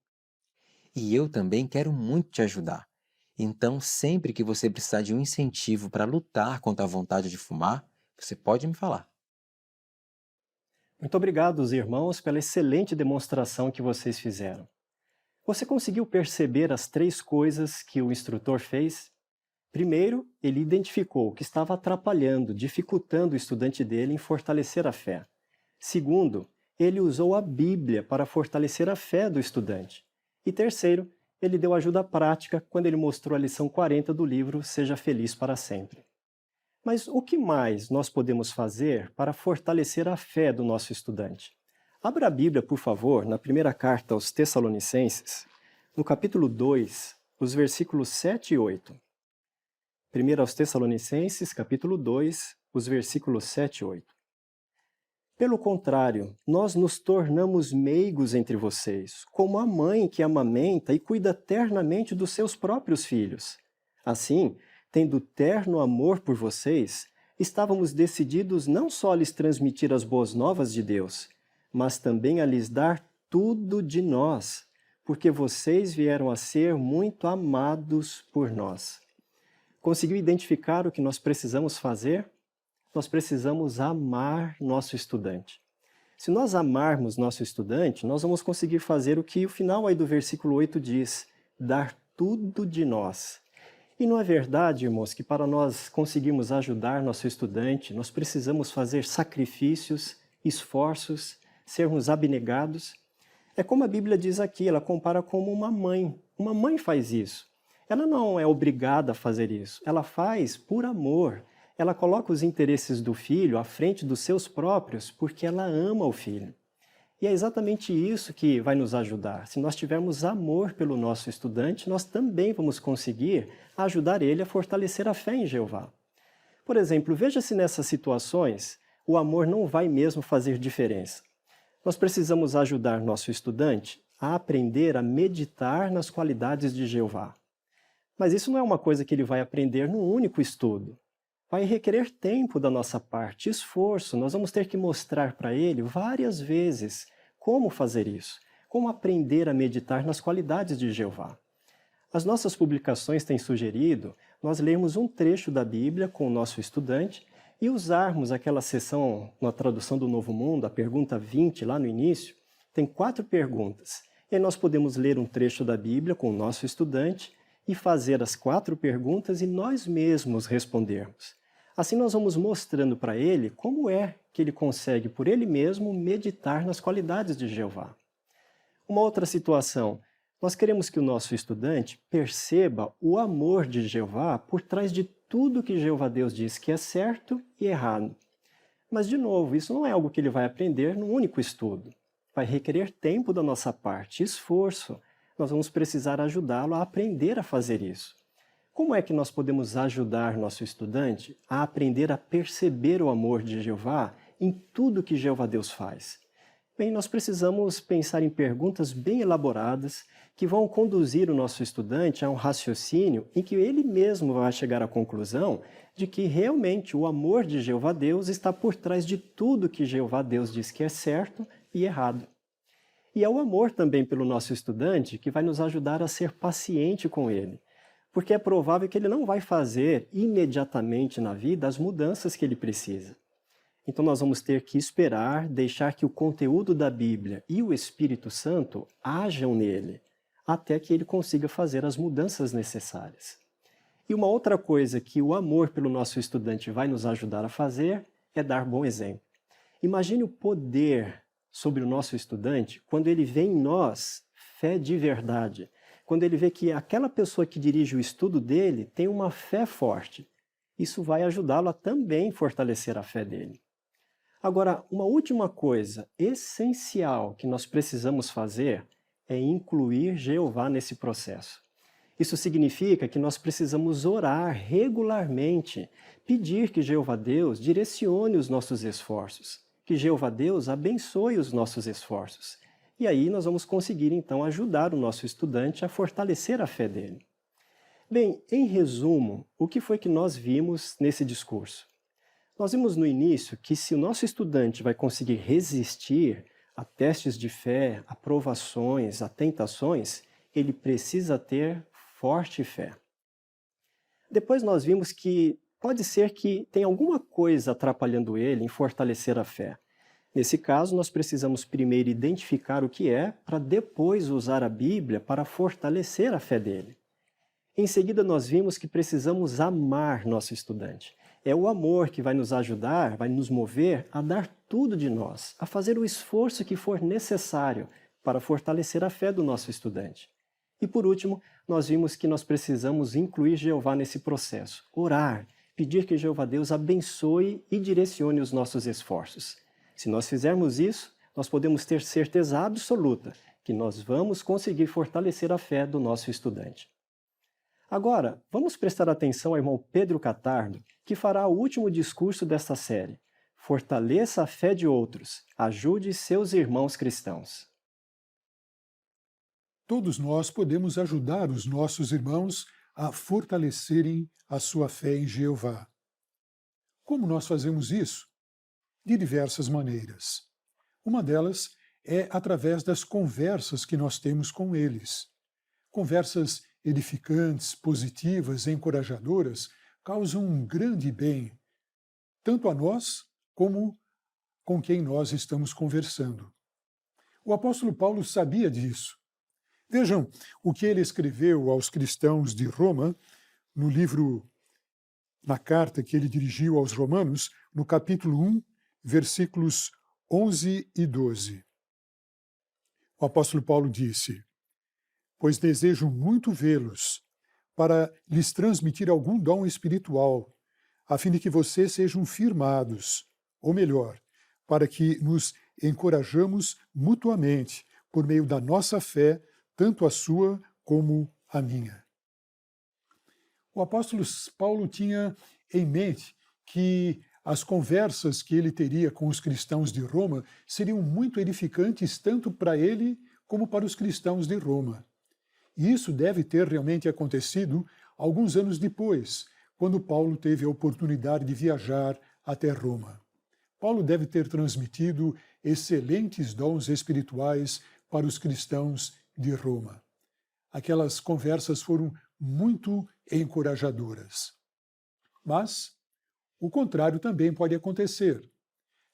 E eu também quero muito te ajudar. Então, sempre que você precisar de um incentivo para lutar contra a vontade de fumar, você pode me falar. Muito obrigado, irmãos, pela excelente demonstração que vocês fizeram. Você conseguiu perceber as 3 coisas que o instrutor fez? Primeiro, ele identificou o que estava atrapalhando, dificultando o estudante dele em fortalecer a fé. Segundo, ele usou a Bíblia para fortalecer a fé do estudante. E terceiro, ele deu ajuda prática quando ele mostrou a lição 40 do livro Seja Feliz para Sempre. Mas o que mais nós podemos fazer para fortalecer a fé do nosso estudante? Abra a Bíblia, por favor, na primeira carta aos Tessalonicenses, no capítulo 2, os versículos 7 e 8. 1 aos Tessalonicenses, capítulo 2, os versículos 7 e 8. Pelo contrário, nós nos tornamos meigos entre vocês, como a mãe que amamenta e cuida ternamente dos seus próprios filhos. Assim, tendo terno amor por vocês, estávamos decididos não só a lhes transmitir as boas novas de Deus, mas também a lhes dar tudo de nós, porque vocês vieram a ser muito amados por nós. Conseguiu identificar o que nós precisamos fazer? Nós precisamos amar nosso estudante. Se nós amarmos nosso estudante, nós vamos conseguir fazer o que o final aí do versículo 8 diz, dar tudo de nós. E não é verdade, irmãos, que para nós conseguirmos ajudar nosso estudante, nós precisamos fazer sacrifícios, esforços, sermos abnegados? É como a Bíblia diz aqui, ela compara como uma mãe. Uma mãe faz isso. Ela não é obrigada a fazer isso, ela faz por amor. Ela coloca os interesses do filho à frente dos seus próprios porque ela ama o filho. E é exatamente isso que vai nos ajudar. Se nós tivermos amor pelo nosso estudante, nós também vamos conseguir ajudar ele a fortalecer a fé em Jeová. Por exemplo, veja se nessas situações o amor não vai mesmo fazer diferença. Nós precisamos ajudar nosso estudante a aprender a meditar nas qualidades de Jeová. Mas isso não é uma coisa que ele vai aprender num único estudo. Vai requerer tempo da nossa parte, esforço. Nós vamos ter que mostrar para ele várias vezes como fazer isso, como aprender a meditar nas qualidades de Jeová. As nossas publicações têm sugerido nós lermos um trecho da Bíblia com o nosso estudante e usarmos aquela seção na tradução do Novo Mundo, a pergunta 20, lá no início, tem 4 perguntas. E aí nós podemos ler um trecho da Bíblia com o nosso estudante e fazer as 4 perguntas e nós mesmos respondermos. Assim nós vamos mostrando para ele como é que ele consegue, por ele mesmo, meditar nas qualidades de Jeová. Uma outra situação, nós queremos que o nosso estudante perceba o amor de Jeová por trás de tudo que Jeová Deus diz que é certo e errado. Mas, de novo, isso não é algo que ele vai aprender num único estudo. Vai requerer tempo da nossa parte, esforço. Nós vamos precisar ajudá-lo a aprender a fazer isso. Como é que nós podemos ajudar nosso estudante a aprender a perceber o amor de Jeová em tudo que Jeová Deus faz? Bem, nós precisamos pensar em perguntas bem elaboradas que vão conduzir o nosso estudante a um raciocínio em que ele mesmo vai chegar à conclusão de que realmente o amor de Jeová Deus está por trás de tudo que Jeová Deus diz que é certo e errado. E é o amor também pelo nosso estudante que vai nos ajudar a ser paciente com ele, porque é provável que ele não vai fazer imediatamente na vida as mudanças que ele precisa. Então nós vamos ter que esperar, deixar que o conteúdo da Bíblia e o Espírito Santo hajam nele, até que ele consiga fazer as mudanças necessárias. E uma outra coisa que o amor pelo nosso estudante vai nos ajudar a fazer é dar bom exemplo. Imagine o poder sobre o nosso estudante quando ele vê em nós fé de verdade, quando ele vê que aquela pessoa que dirige o estudo dele tem uma fé forte. Isso vai ajudá-lo a também fortalecer a fé dele. Agora, uma última coisa essencial que nós precisamos fazer é incluir Jeová nesse processo. Isso significa que nós precisamos orar regularmente, pedir que Jeová Deus direcione os nossos esforços, que Jeová Deus abençoe os nossos esforços. E aí nós vamos conseguir, então, ajudar o nosso estudante a fortalecer a fé dele. Bem, em resumo, o que foi que nós vimos nesse discurso? Nós vimos no início que se o nosso estudante vai conseguir resistir a testes de fé, a provações, a tentações, ele precisa ter forte fé. Depois nós vimos que pode ser que tenha alguma coisa atrapalhando ele em fortalecer a fé. Nesse caso, nós precisamos primeiro identificar o que é, para depois usar a Bíblia para fortalecer a fé dele. Em seguida, nós vimos que precisamos amar nosso estudante. É o amor que vai nos ajudar, vai nos mover a dar tudo de nós, a fazer o esforço que for necessário para fortalecer a fé do nosso estudante. E por último, nós vimos que nós precisamos incluir Jeová nesse processo, orar, pedir que Jeová Deus abençoe e direcione os nossos esforços. Se nós fizermos isso, nós podemos ter certeza absoluta que nós vamos conseguir fortalecer a fé do nosso estudante. Agora, vamos prestar atenção ao irmão Pedro Catardo, que fará o último discurso desta série. Fortaleça a fé de outros, ajude seus irmãos cristãos. Todos nós podemos ajudar os nossos irmãos a fortalecerem a sua fé em Jeová. Como nós fazemos isso? De diversas maneiras. Uma delas é através das conversas que nós temos com eles. Conversas edificantes, positivas, encorajadoras causam um grande bem, tanto a nós como com quem nós estamos conversando. O apóstolo Paulo sabia disso. Vejam o que ele escreveu aos cristãos de Roma, na carta que ele dirigiu aos romanos, no capítulo 1, versículos 11 e 12. O apóstolo Paulo disse: pois desejo muito vê-los, para lhes transmitir algum dom espiritual, a fim de que vocês sejam firmados, ou melhor, para que nos encorajamos mutuamente, por meio da nossa fé, tanto a sua como a minha. O apóstolo Paulo tinha em mente que as conversas que ele teria com os cristãos de Roma seriam muito edificantes tanto para ele como para os cristãos de Roma. E isso deve ter realmente acontecido alguns anos depois, quando Paulo teve a oportunidade de viajar até Roma. Paulo deve ter transmitido excelentes dons espirituais para os cristãos de Roma. Aquelas conversas foram muito encorajadoras. Mas o contrário também pode acontecer.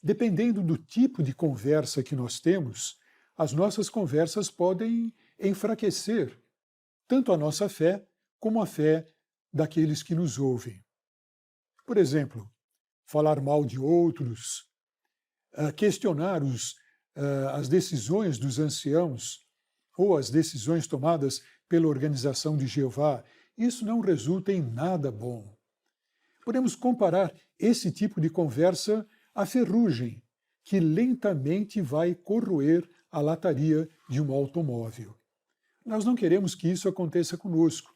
Dependendo do tipo de conversa que nós temos, as nossas conversas podem enfraquecer tanto a nossa fé como a fé daqueles que nos ouvem. Por exemplo, falar mal de outros, questionar as decisões dos anciãos ou as decisões tomadas pela organização de Jeová, isso não resulta em nada bom. Podemos comparar esse tipo de conversa à ferrugem, que lentamente vai corroer a lataria de um automóvel. Nós não queremos que isso aconteça conosco.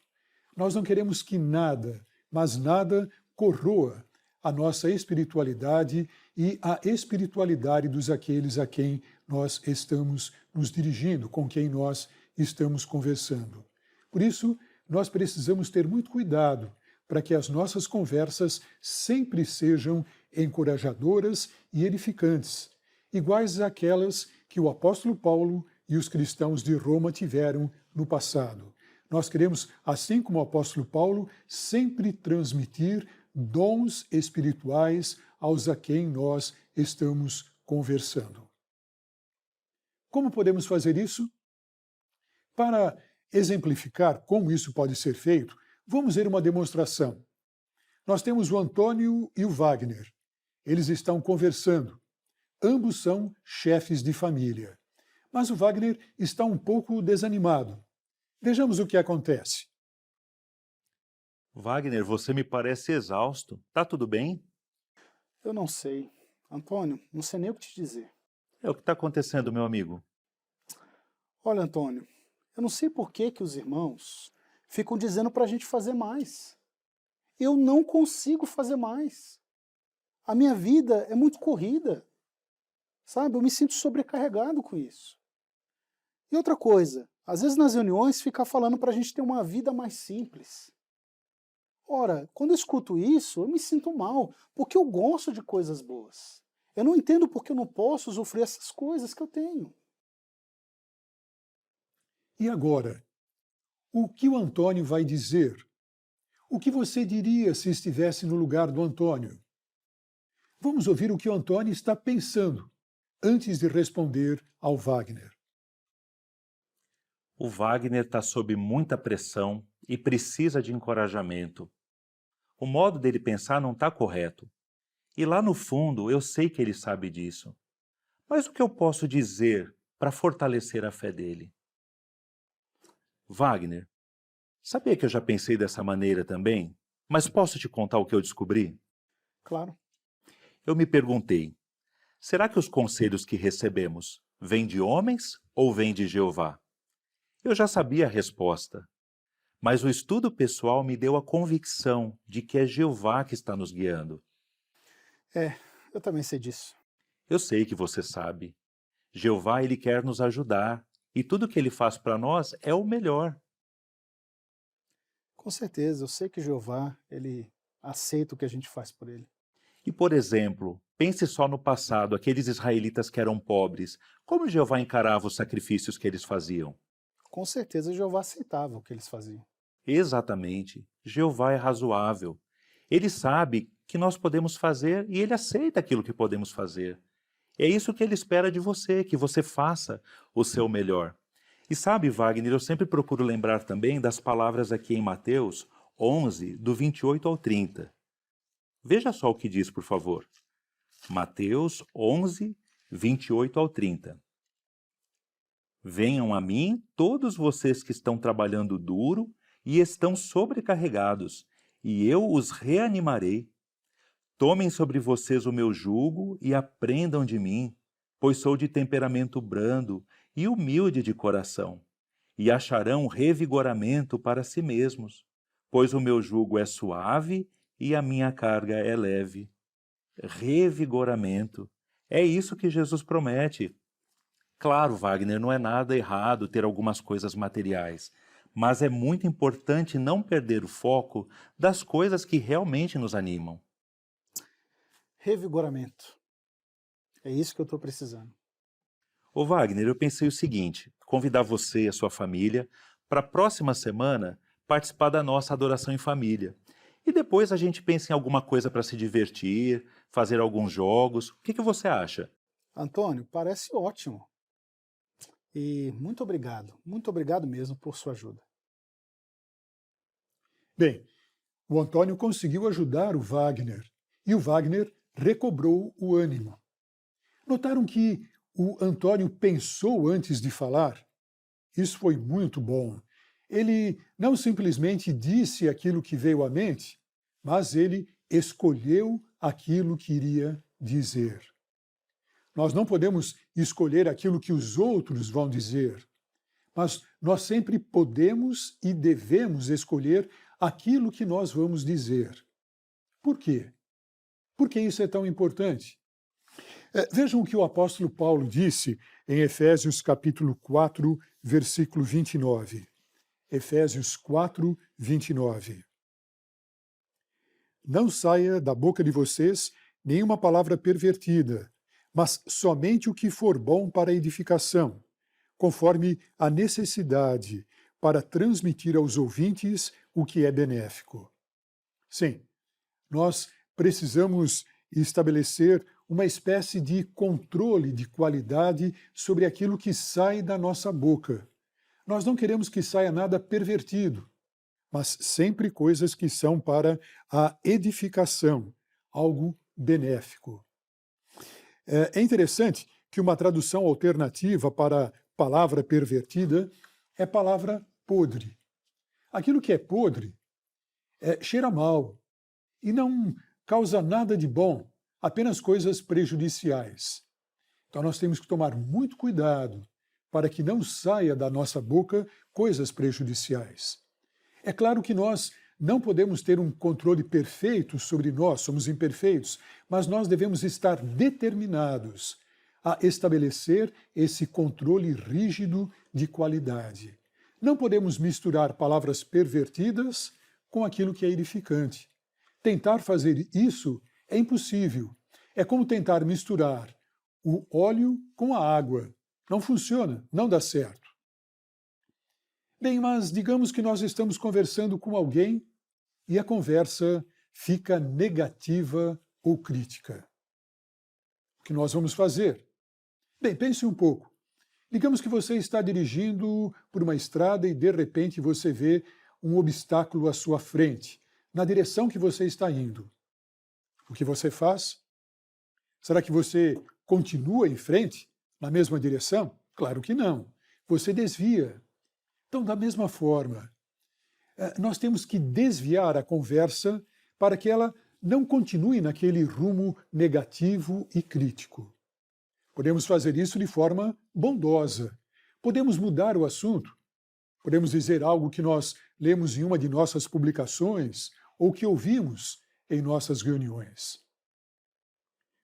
Nós não queremos que nada, mas nada, corroa a nossa espiritualidade e a espiritualidade dos aqueles a quem nós estamos nos dirigindo, com quem nós estamos conversando. Por isso, nós precisamos ter muito cuidado para que as nossas conversas sempre sejam encorajadoras e edificantes, iguais àquelas que o apóstolo Paulo e os cristãos de Roma tiveram no passado. Nós queremos, assim como o apóstolo Paulo, sempre transmitir dons espirituais aos a quem nós estamos conversando. Como podemos fazer isso? Para exemplificar como isso pode ser feito, vamos ver uma demonstração. Nós temos o Antônio e o Wagner. Eles estão conversando. Ambos são chefes de família. Mas o Wagner está um pouco desanimado. Vejamos o que acontece. Wagner, você me parece exausto. Tá tudo bem? Eu não sei. Antônio, não sei nem o que te dizer. É o que está acontecendo, meu amigo? Olha, Antônio, eu não sei por que os irmãos ficam dizendo para a gente fazer mais. Eu não consigo fazer mais. A minha vida é muito corrida. Sabe, eu me sinto sobrecarregado com isso. E outra coisa, às vezes nas reuniões fica falando para a gente ter uma vida mais simples. Ora, quando eu escuto isso, eu me sinto mal, porque eu gosto de coisas boas. Eu não entendo porque eu não posso usufruir essas coisas que eu tenho. E agora, o que o Antônio vai dizer? O que você diria se estivesse no lugar do Antônio? Vamos ouvir o que o Antônio está pensando antes de responder ao Wagner. O Wagner está sob muita pressão e precisa de encorajamento. O modo dele pensar não está correto. E lá no fundo eu sei que ele sabe disso. Mas o que eu posso dizer para fortalecer a fé dele? Wagner, sabia que eu já pensei dessa maneira também? Mas posso te contar o que eu descobri? Claro. Eu me perguntei, será que os conselhos que recebemos vêm de homens ou vêm de Jeová? Eu já sabia a resposta. Mas o estudo pessoal me deu a convicção de que é Jeová que está nos guiando. Eu também sei disso. Eu sei que você sabe. Jeová, ele quer nos ajudar, e tudo que ele faz para nós é o melhor. Com certeza, eu sei que Jeová, ele aceita o que a gente faz por ele. E, por exemplo, pense só no passado, aqueles israelitas que eram pobres. Como Jeová encarava os sacrifícios que eles faziam? Com certeza, Jeová aceitava o que eles faziam. Exatamente. Jeová é razoável. Ele sabe que nós podemos fazer e ele aceita aquilo que podemos fazer. É isso que ele espera de você, que você faça o seu melhor. E sabe, Wagner, eu sempre procuro lembrar também das palavras aqui em Mateus 11, do 28 ao 30. Veja só o que diz, por favor. Mateus 11, 28 ao 30. Venham a mim todos vocês que estão trabalhando duro e estão sobrecarregados, e eu os reanimarei. Tomem sobre vocês o meu jugo e aprendam de mim, pois sou de temperamento brando e humilde de coração, e acharão revigoramento para si mesmos, pois o meu jugo é suave e a minha carga é leve. Revigoramento. É isso que Jesus promete. Claro, Wagner, não é nada errado ter algumas coisas materiais, mas é muito importante não perder o foco das coisas que realmente nos animam. Revigoramento. É isso que eu estou precisando. Ô Wagner, eu pensei o seguinte, convidar você e a sua família para a próxima semana participar da nossa adoração em família. E depois a gente pensa em alguma coisa para se divertir, fazer alguns jogos. O que você acha? Antônio, parece ótimo. E muito obrigado mesmo por sua ajuda. Bem, o Antônio conseguiu ajudar o Wagner, e o Wagner recobrou o ânimo. Notaram que o Antônio pensou antes de falar? Isso foi muito bom. Ele não simplesmente disse aquilo que veio à mente, mas ele escolheu aquilo que iria dizer. Nós não podemos escolher aquilo que os outros vão dizer, mas nós sempre podemos e devemos escolher aquilo que nós vamos dizer. Por quê? Por que isso é tão importante? Vejam o que o apóstolo Paulo disse em Efésios capítulo 4, versículo 29. Efésios 4, 29. Não saia da boca de vocês nenhuma palavra pervertida, mas somente o que for bom para a edificação, conforme a necessidade, para transmitir aos ouvintes o que é benéfico. Sim, nós precisamos estabelecer uma espécie de controle de qualidade sobre aquilo que sai da nossa boca. Nós não queremos que saia nada pervertido, mas sempre coisas que são para a edificação, algo benéfico. É interessante que uma tradução alternativa para palavra pervertida é palavra podre. Aquilo que é podre cheira mal e não causa nada de bom, apenas coisas prejudiciais. Então nós temos que tomar muito cuidado para que não saia da nossa boca coisas prejudiciais. É claro que nós não podemos ter um controle perfeito sobre nós, somos imperfeitos, mas nós devemos estar determinados a estabelecer esse controle rígido de qualidade. Não podemos misturar palavras pervertidas com aquilo que é edificante. Tentar fazer isso é impossível. É como tentar misturar o óleo com a água. Não funciona, não dá certo. Bem, mas digamos que nós estamos conversando com alguém e a conversa fica negativa ou crítica. O que nós vamos fazer? Bem, pense um pouco. Digamos que você está dirigindo por uma estrada e de repente você vê um obstáculo à sua frente, na direção que você está indo. O que você faz? Será que você continua em frente, na mesma direção? Claro que não. Você desvia. Então, da mesma forma, nós temos que desviar a conversa para que ela não continue naquele rumo negativo e crítico. Podemos fazer isso de forma bondosa. Podemos mudar o assunto. Podemos dizer algo que nós lemos em uma de nossas publicações ou que ouvimos em nossas reuniões.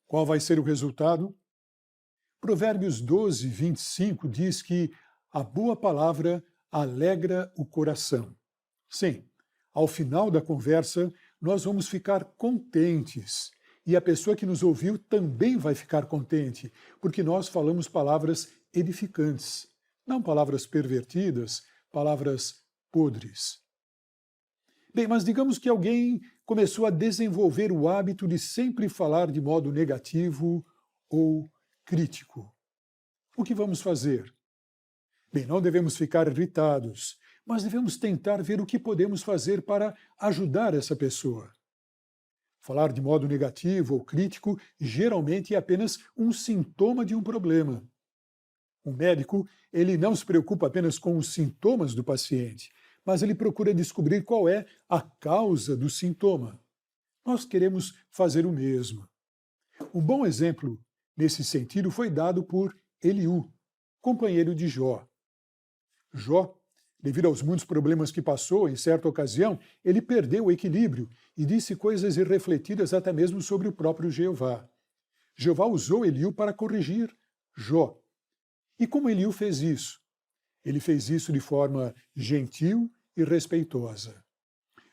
Qual vai ser o resultado? Provérbios 12, 25 diz que a boa palavra alegra o coração. Sim, ao final da conversa, nós vamos ficar contentes. E a pessoa que nos ouviu também vai ficar contente, porque nós falamos palavras edificantes, não palavras pervertidas, palavras podres. Bem, mas digamos que alguém começou a desenvolver o hábito de sempre falar de modo negativo ou crítico. O que vamos fazer? Bem, não devemos ficar irritados, mas devemos tentar ver o que podemos fazer para ajudar essa pessoa. Falar de modo negativo ou crítico geralmente é apenas um sintoma de um problema. O médico, ele não se preocupa apenas com os sintomas do paciente, mas ele procura descobrir qual é a causa do sintoma. Nós queremos fazer o mesmo. Um bom exemplo nesse sentido foi dado por Eliú, companheiro de Jó. Jó, devido aos muitos problemas que passou, em certa ocasião, ele perdeu o equilíbrio e disse coisas irrefletidas até mesmo sobre o próprio Jeová. Jeová usou Eliú para corrigir Jó. E como Eliú fez isso? Ele fez isso de forma gentil e respeitosa.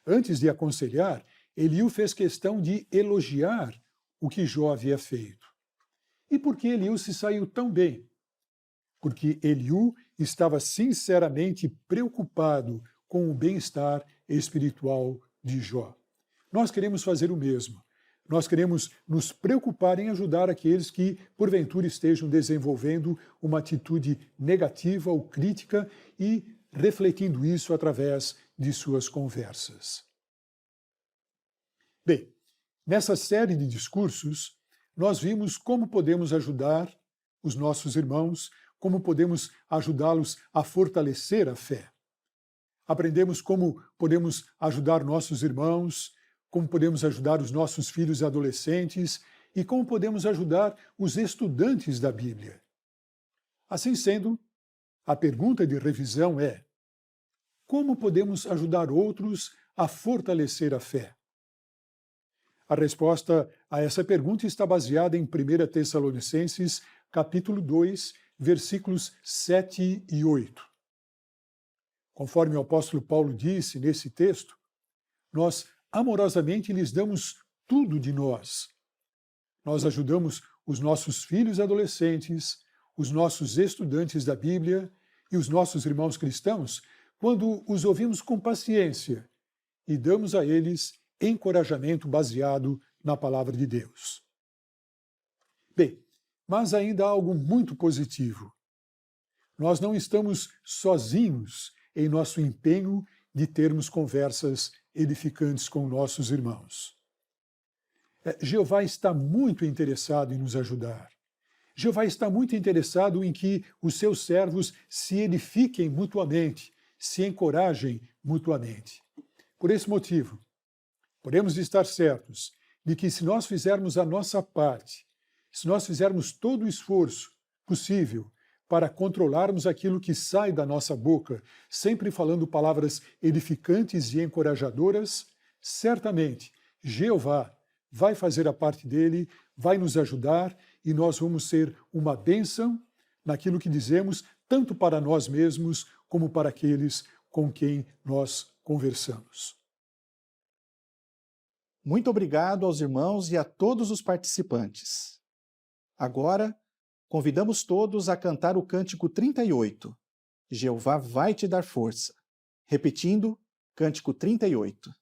Antes de aconselhar, Eliú fez questão de elogiar o que Jó havia feito. E por que Eliú se saiu tão bem? Porque Eliú estava sinceramente preocupado com o bem-estar espiritual de Jó. Nós queremos fazer o mesmo. Nós queremos nos preocupar em ajudar aqueles que, porventura, estejam desenvolvendo uma atitude negativa ou crítica e refletindo isso através de suas conversas. Bem, nessa série de discursos, nós vimos como podemos ajudar os nossos irmãos, como podemos ajudá-los a fortalecer a fé. Aprendemos como podemos ajudar nossos irmãos, como podemos ajudar os nossos filhos e adolescentes e como podemos ajudar os estudantes da Bíblia. Assim sendo, a pergunta de revisão é: como podemos ajudar outros a fortalecer a fé? A resposta a essa pergunta está baseada em 1 Tessalonicenses, capítulo 2, versículos 7 e 8. Conforme o apóstolo Paulo disse nesse texto, nós amorosamente lhes damos tudo de nós. Nós ajudamos os nossos filhos e adolescentes, os nossos estudantes da Bíblia e os nossos irmãos cristãos quando os ouvimos com paciência e damos a eles encorajamento baseado na palavra de Deus. Bem, mas ainda há algo muito positivo. Nós não estamos sozinhos em nosso empenho de termos conversas edificantes com nossos irmãos. Jeová está muito interessado em nos ajudar. Jeová está muito interessado em que os seus servos se edifiquem mutuamente, se encorajem mutuamente. Por esse motivo, podemos estar certos de que se nós fizermos a nossa parte, se nós fizermos todo o esforço possível para controlarmos aquilo que sai da nossa boca, sempre falando palavras edificantes e encorajadoras, certamente Jeová vai fazer a parte dele, vai nos ajudar e nós vamos ser uma bênção naquilo que dizemos, tanto para nós mesmos como para aqueles com quem nós conversamos. Muito obrigado aos irmãos e a todos os participantes. Agora, convidamos todos a cantar o cântico 38. Jeová vai te dar força. Repetindo, cântico 38.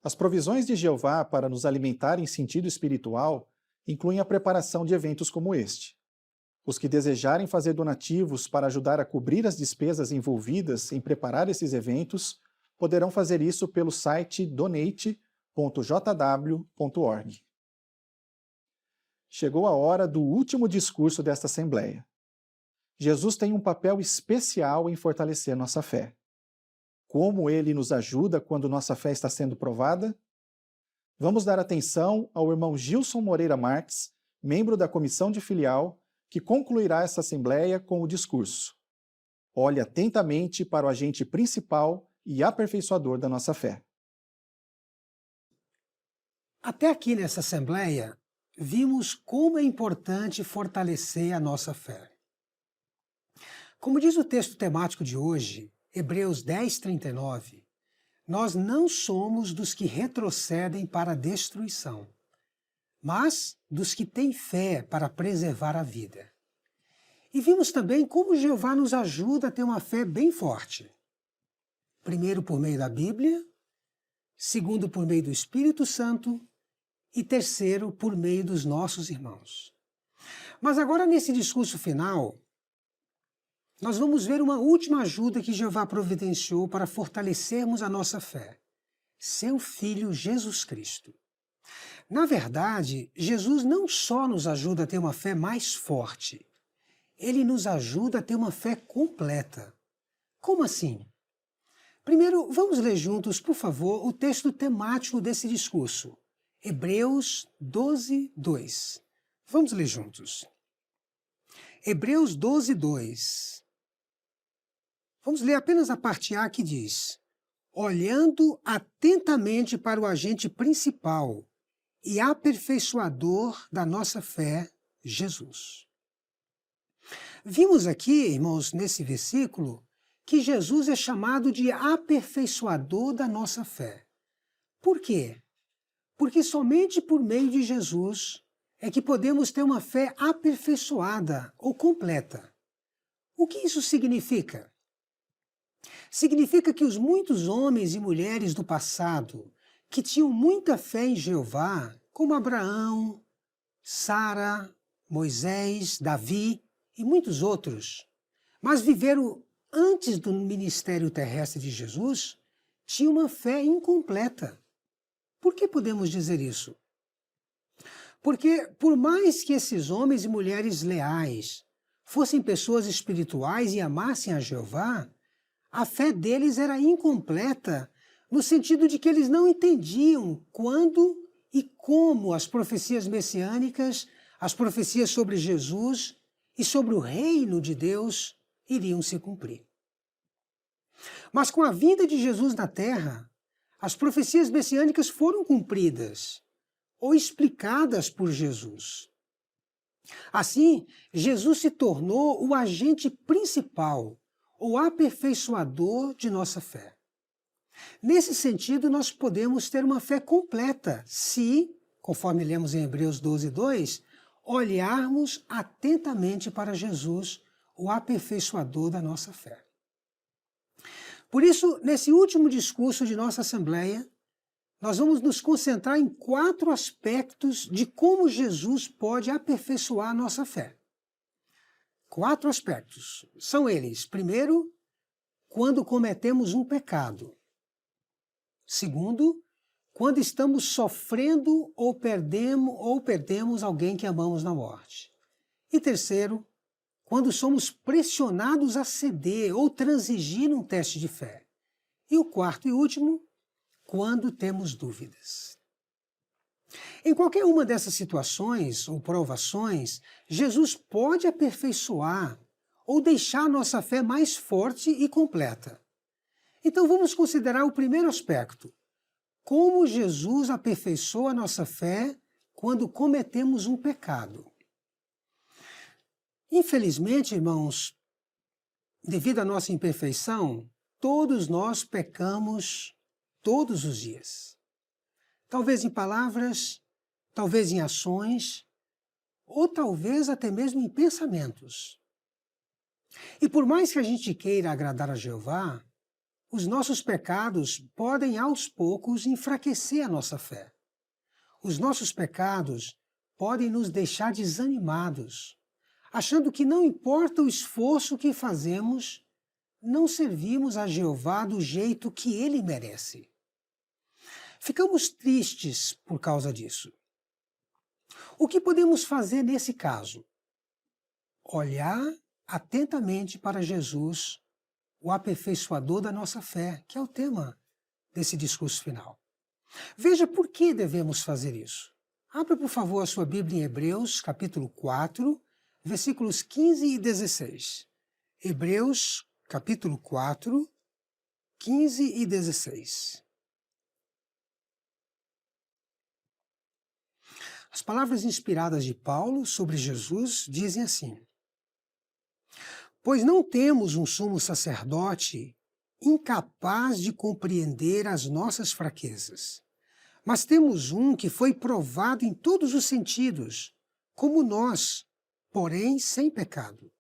As provisões de Jeová para nos alimentar em sentido espiritual incluem a preparação de eventos como este. Os que desejarem fazer donativos para ajudar a cobrir as despesas envolvidas em preparar esses eventos poderão fazer isso pelo site donate.jw.org. Chegou a hora do último discurso desta Assembleia. Jesus tem um papel especial em fortalecer nossa fé. Como ele nos ajuda quando nossa fé está sendo provada? Vamos dar atenção ao irmão Gilson Moreira Marques, membro da comissão de filial, que concluirá essa Assembleia com o discurso. Olhe atentamente para o agente principal e aperfeiçoador da nossa fé. Até aqui nessa Assembleia, vimos como é importante fortalecer a nossa fé. Como diz o texto temático de hoje, Hebreus 10:39, nós não somos dos que retrocedem para a destruição, mas dos que têm fé para preservar a vida. E vimos também como Jeová nos ajuda a ter uma fé bem forte. Primeiro por meio da Bíblia, segundo por meio do Espírito Santo e terceiro por meio dos nossos irmãos. Mas agora nesse discurso final, nós vamos ver uma última ajuda que Jeová providenciou para fortalecermos a nossa fé. Seu Filho Jesus Cristo. Na verdade, Jesus não só nos ajuda a ter uma fé mais forte, ele nos ajuda a ter uma fé completa. Como assim? Primeiro, vamos ler juntos, por favor, o texto temático desse discurso. Hebreus 12:2. Vamos ler juntos. Hebreus 12:2. Vamos ler apenas a parte A que diz: olhando atentamente para o agente principal e aperfeiçoador da nossa fé, Jesus. Vimos aqui, irmãos, nesse versículo, que Jesus é chamado de aperfeiçoador da nossa fé. Por quê? Porque somente por meio de Jesus é que podemos ter uma fé aperfeiçoada ou completa. O que isso significa? Significa que os muitos homens e mulheres do passado que tinham muita fé em Jeová, como Abraão, Sara, Moisés, Davi e muitos outros, mas viveram antes do ministério terrestre de Jesus, tinham uma fé incompleta. Por que podemos dizer isso? Porque, por mais que esses homens e mulheres leais fossem pessoas espirituais e amassem a Jeová, a fé deles era incompleta, no sentido de que eles não entendiam quando e como as profecias messiânicas, as profecias sobre Jesus e sobre o reino de Deus iriam se cumprir. Mas com a vinda de Jesus na Terra, as profecias messiânicas foram cumpridas ou explicadas por Jesus. Assim, Jesus se tornou o agente principal, o aperfeiçoador de nossa fé. Nesse sentido, nós podemos ter uma fé completa se, conforme lemos em Hebreus 12:2, olharmos atentamente para Jesus, o aperfeiçoador da nossa fé. Por isso, nesse último discurso de nossa Assembleia, nós vamos nos concentrar em 4 aspectos de como Jesus pode aperfeiçoar a nossa fé. 4 aspectos. São eles: primeiro, quando cometemos um pecado. Segundo, quando estamos sofrendo ou perdemos alguém que amamos na morte. E terceiro, quando somos pressionados a ceder ou transigir num teste de fé. E o quarto e último, quando temos dúvidas. Em qualquer uma dessas situações ou provações, Jesus pode aperfeiçoar ou deixar nossa fé mais forte e completa. Então vamos considerar o primeiro aspecto: como Jesus aperfeiçoa a nossa fé quando cometemos um pecado. Infelizmente, irmãos, devido à nossa imperfeição, todos nós pecamos todos os dias. Talvez em palavras, talvez em ações, ou talvez até mesmo em pensamentos. E por mais que a gente queira agradar a Jeová, os nossos pecados podem aos poucos enfraquecer a nossa fé. Os nossos pecados podem nos deixar desanimados, achando que não importa o esforço que fazemos, não servimos a Jeová do jeito que ele merece. Ficamos tristes por causa disso. O que podemos fazer nesse caso? Olhar atentamente para Jesus, o aperfeiçoador da nossa fé, que é o tema desse discurso final. Veja por que devemos fazer isso. Abra, por favor, a sua Bíblia em Hebreus, capítulo 4, versículos 15 e 16. Hebreus, capítulo 4, 15 e 16. As palavras inspiradas de Paulo sobre Jesus dizem assim: pois não temos um sumo sacerdote incapaz de compreender as nossas fraquezas, mas temos um que foi provado em todos os sentidos, como nós, porém sem pecado.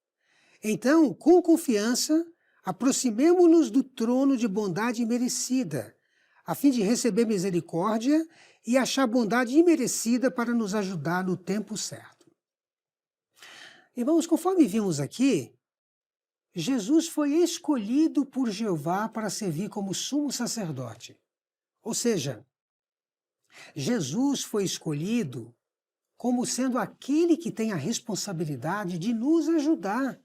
Então, com confiança, aproximemo-nos do trono de bondade imerecida, a fim de receber misericórdia e achar bondade imerecida para nos ajudar no tempo certo. Irmãos, conforme vimos aqui, Jesus foi escolhido por Jeová para servir como sumo sacerdote. Ou seja, Jesus foi escolhido como sendo aquele que tem a responsabilidade de nos ajudar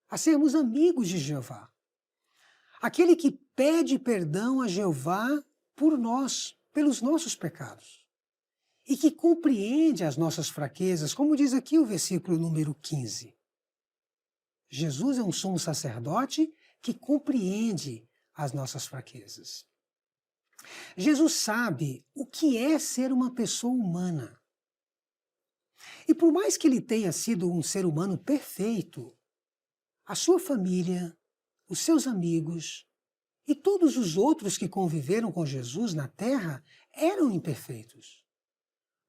a sermos amigos de Jeová. Aquele que pede perdão a Jeová por nós, pelos nossos pecados. E que compreende as nossas fraquezas, como diz aqui o versículo número 15. Jesus é um sumo sacerdote que compreende as nossas fraquezas. Jesus sabe o que é ser uma pessoa humana. E por mais que ele tenha sido um ser humano perfeito, a sua família, os seus amigos e todos os outros que conviveram com Jesus na terra eram imperfeitos.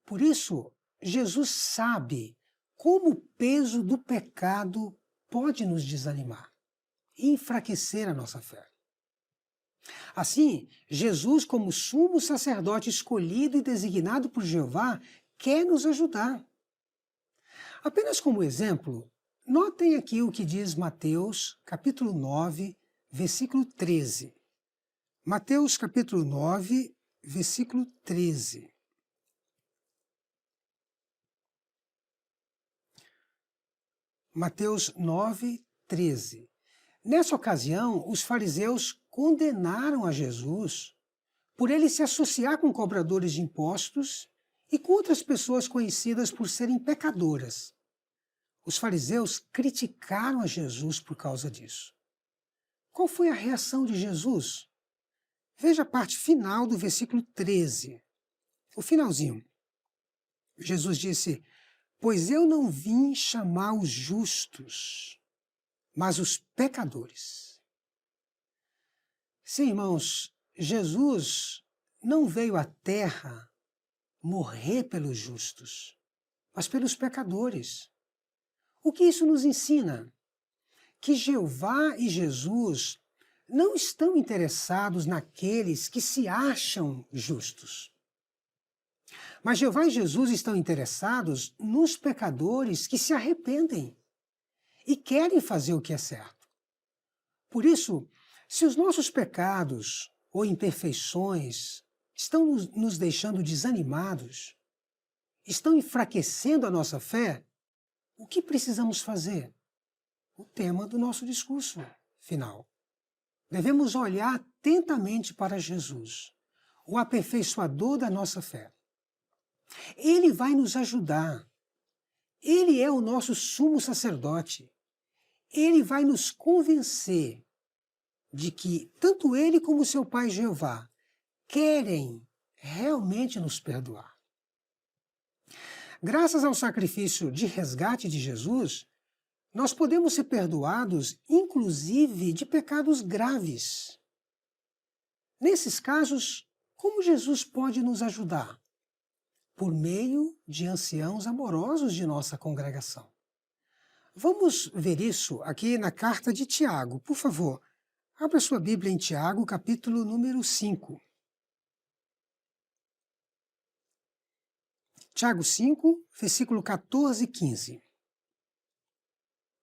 Por isso, Jesus sabe como o peso do pecado pode nos desanimar e enfraquecer a nossa fé. Assim, Jesus, como sumo sacerdote escolhido e designado por Jeová, quer nos ajudar. Apenas como exemplo, notem aqui o que diz Mateus, capítulo 9, versículo 13. Mateus, capítulo 9, versículo 13. Mateus 9, 13. Nessa ocasião, os fariseus condenaram a Jesus por ele se associar com cobradores de impostos e com outras pessoas conhecidas por serem pecadoras. Os fariseus criticaram a Jesus por causa disso. Qual foi a reação de Jesus? Veja a parte final do versículo 13. O finalzinho. Jesus disse: pois eu não vim chamar os justos, mas os pecadores. Sim, irmãos, Jesus não veio à terra morrer pelos justos, mas pelos pecadores. O que isso nos ensina? Que Jeová e Jesus não estão interessados naqueles que se acham justos. Mas Jeová e Jesus estão interessados nos pecadores que se arrependem e querem fazer o que é certo. Por isso, se os nossos pecados ou imperfeições estão nos deixando desanimados, estão enfraquecendo a nossa fé, o que precisamos fazer? O tema do nosso discurso final. Devemos olhar atentamente para Jesus, o aperfeiçoador da nossa fé. Ele vai nos ajudar. Ele é o nosso sumo sacerdote. Ele vai nos convencer de que tanto ele como seu pai Jeová querem realmente nos perdoar. Graças ao sacrifício de resgate de Jesus, nós podemos ser perdoados, inclusive, de pecados graves. Nesses casos, como Jesus pode nos ajudar? Por meio de anciãos amorosos de nossa congregação. Vamos ver isso aqui na carta de Tiago. Por favor, Abra sua Bíblia em Tiago, capítulo número 5. Tiago 5, versículo 14 e 15.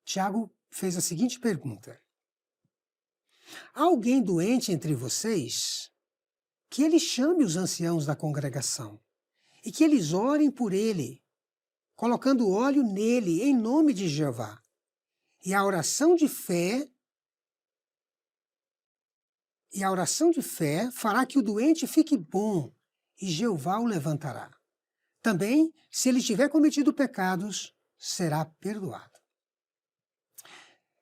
Tiago fez a seguinte pergunta: há alguém doente entre vocês? Que ele chame os anciãos da congregação e que eles orem por ele, colocando óleo nele em nome de Jeová. E a oração de fé fará que o doente fique bom e Jeová o levantará. Também, se ele tiver cometido pecados, será perdoado.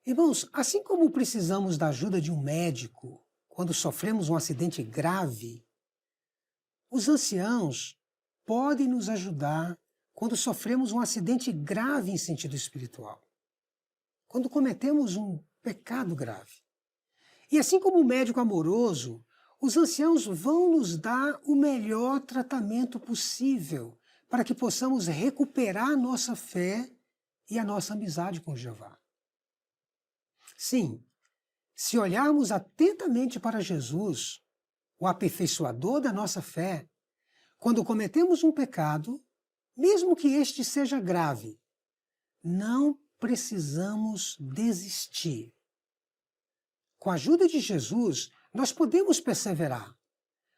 Irmãos, assim como precisamos da ajuda de um médico quando sofremos um acidente grave, os anciãos podem nos ajudar quando sofremos um acidente grave em sentido espiritual, quando cometemos um pecado grave. E assim como o médico amoroso, os anciãos vão nos dar o melhor tratamento possível para que possamos recuperar a nossa fé e a nossa amizade com Jeová. Sim, se olharmos atentamente para Jesus, o aperfeiçoador da nossa fé, quando cometemos um pecado, mesmo que este seja grave, não precisamos desistir. Com a ajuda de Jesus, nós podemos perseverar.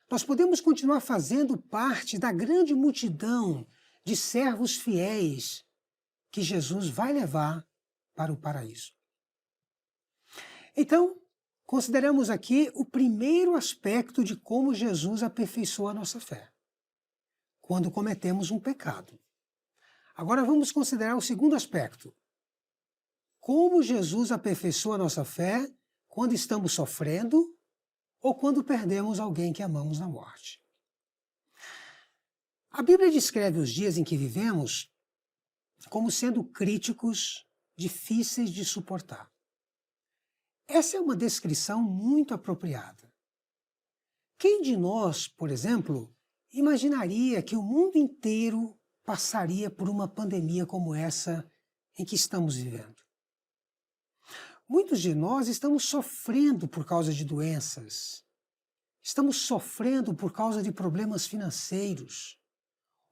Nós podemos continuar fazendo parte da grande multidão de servos fiéis que Jesus vai levar para o paraíso. Então, consideramos aqui o primeiro aspecto de como Jesus aperfeiçoa a nossa fé, quando cometemos um pecado. Agora vamos considerar o segundo aspecto. Como Jesus aperfeiçoa a nossa fé quando estamos sofrendo ou quando perdemos alguém que amamos na morte. A Bíblia descreve os dias em que vivemos como sendo críticos, difíceis de suportar. Essa é uma descrição muito apropriada. Quem de nós, por exemplo, imaginaria que o mundo inteiro passaria por uma pandemia como essa em que estamos vivendo? Muitos de nós estamos sofrendo por causa de doenças, estamos sofrendo por causa de problemas financeiros,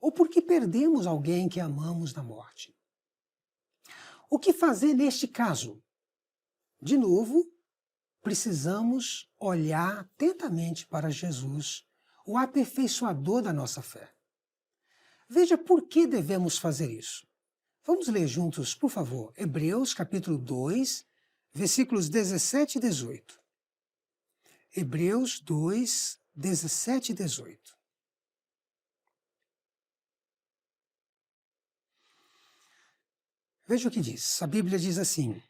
ou porque perdemos alguém que amamos na morte. O que fazer neste caso? De novo, precisamos olhar atentamente para Jesus, o aperfeiçoador da nossa fé. Veja por que devemos fazer isso. Vamos ler juntos, por favor, Hebreus capítulo 2, versículos 17 e 18. Hebreus 2, 17 e 18. Veja o que diz. A Bíblia diz assim: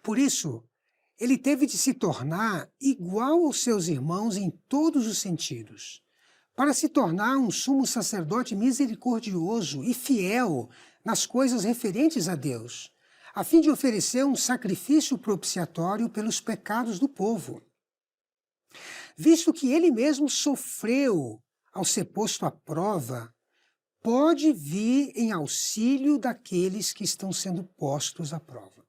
por isso, ele teve de se tornar igual aos seus irmãos em todos os sentidos, para se tornar um sumo sacerdote misericordioso e fiel nas coisas referentes a Deus, a fim de oferecer um sacrifício propiciatório pelos pecados do povo. Visto que ele mesmo sofreu ao ser posto à prova, pode vir em auxílio daqueles que estão sendo postos à prova.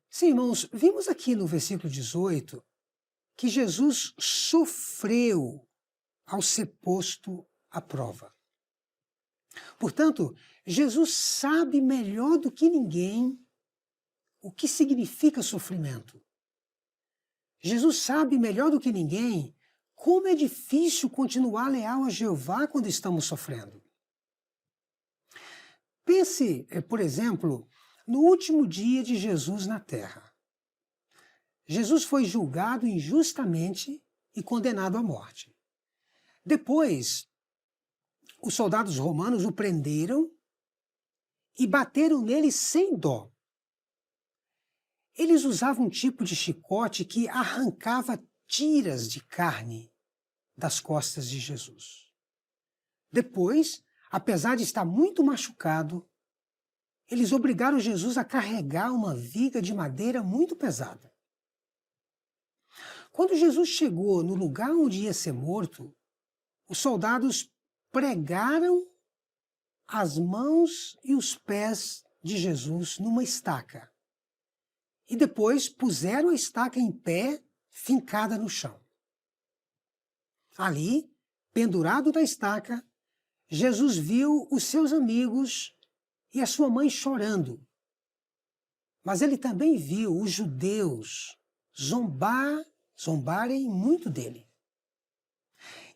Sim, irmãos, vimos aqui no versículo 18 que Jesus sofreu ao ser posto à prova. Portanto, Jesus sabe melhor do que ninguém o que significa sofrimento. Jesus sabe melhor do que ninguém como é difícil continuar leal a Jeová quando estamos sofrendo. Pense, por exemplo, no último dia de Jesus na terra. Jesus foi julgado injustamente e condenado à morte. Depois, os soldados romanos o prenderam e bateram nele sem dó. Eles usavam um tipo de chicote que arrancava tiras de carne das costas de Jesus. Depois, apesar de estar muito machucado, eles obrigaram Jesus a carregar uma viga de madeira muito pesada. Quando Jesus chegou no lugar onde ia ser morto, os soldados pregaram as mãos e os pés de Jesus numa estaca e depois puseram a estaca em pé, fincada no chão. Ali, pendurado na estaca, Jesus viu os seus amigos e a sua mãe chorando. Mas ele também viu os judeus zombarem muito dele.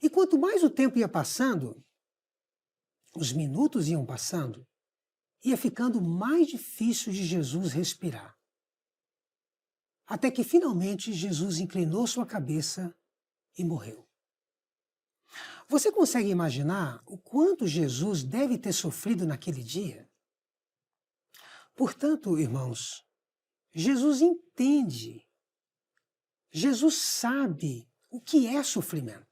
E quanto mais o tempo ia passando, os minutos iam passando, ia ficando mais difícil de Jesus respirar. Até que finalmente Jesus inclinou sua cabeça e morreu. Você consegue imaginar o quanto Jesus deve ter sofrido naquele dia? Portanto, irmãos, Jesus entende, Jesus sabe o que é sofrimento.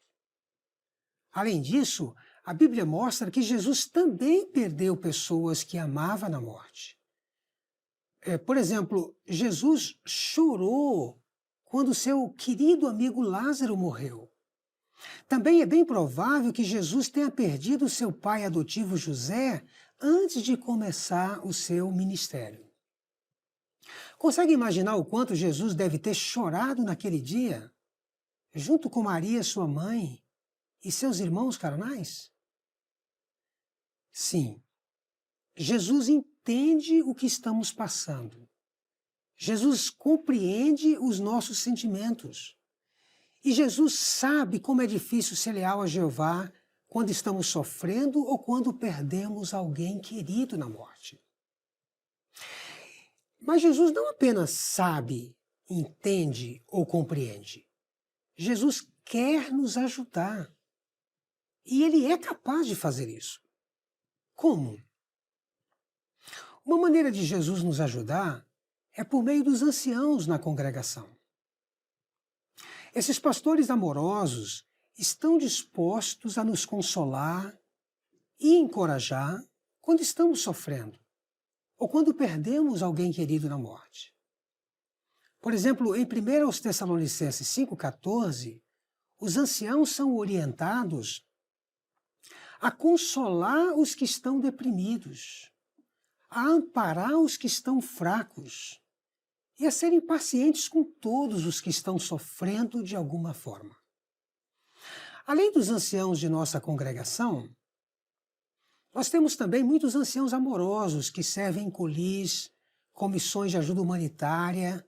Além disso, a Bíblia mostra que Jesus também perdeu pessoas que amava na morte. Por exemplo, Jesus chorou quando seu querido amigo Lázaro morreu. Também é bem provável que Jesus tenha perdido seu pai adotivo José antes de começar o seu ministério. Consegue imaginar o quanto Jesus deve ter chorado naquele dia, junto com Maria, sua mãe, e seus irmãos carnais? Sim, Jesus entende o que estamos passando. Jesus compreende os nossos sentimentos. E Jesus sabe como é difícil ser leal a Jeová quando estamos sofrendo ou quando perdemos alguém querido na morte. Mas Jesus não apenas sabe, entende ou compreende. Jesus quer nos ajudar. E Ele é capaz de fazer isso. Como? Uma maneira de Jesus nos ajudar é por meio dos anciãos na congregação. Esses pastores amorosos estão dispostos a nos consolar e encorajar quando estamos sofrendo ou quando perdemos alguém querido na morte. Por exemplo, em 1 Tessalonicenses 5,14, os anciãos são orientados a consolar os que estão deprimidos, a amparar os que estão fracos e a serem pacientes com todos os que estão sofrendo de alguma forma. Além dos anciãos de nossa congregação, nós temos também muitos anciãos amorosos que servem em colis, comissões de ajuda humanitária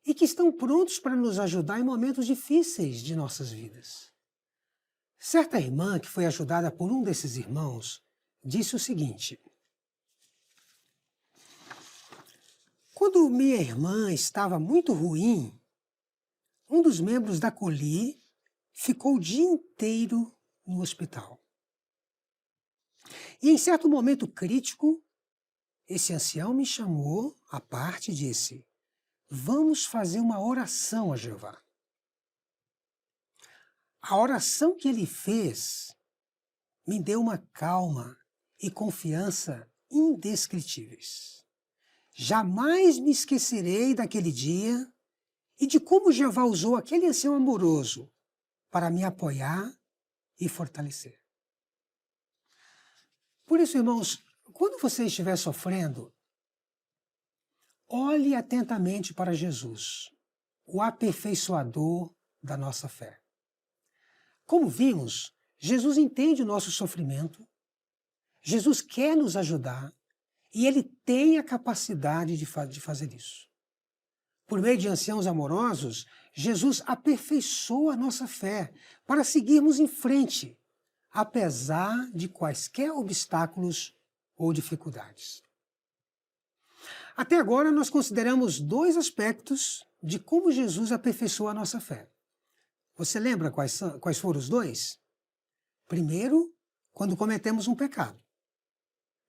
e que estão prontos para nos ajudar em momentos difíceis de nossas vidas. Certa irmã que foi ajudada por um desses irmãos disse o seguinte: quando minha irmã estava muito ruim, um dos membros da Coli ficou o dia inteiro no hospital. E em certo momento crítico, esse ancião me chamou à parte e disse: vamos fazer uma oração a Jeová. A oração que ele fez me deu uma calma e confiança indescritíveis. Jamais me esquecerei daquele dia e de como Jeová usou aquele ancião amoroso para me apoiar e fortalecer. Por isso, irmãos, quando você estiver sofrendo, olhe atentamente para Jesus, o aperfeiçoador da nossa fé. Como vimos, Jesus entende o nosso sofrimento, Jesus quer nos ajudar e Ele tem a capacidade de fazer isso. Por meio de anciãos amorosos, Jesus aperfeiçoa a nossa fé para seguirmos em frente, apesar de quaisquer obstáculos ou dificuldades. Até agora, nós consideramos dois aspectos de como Jesus aperfeiçoa a nossa fé. Você lembra quais foram os dois? Primeiro, quando cometemos um pecado.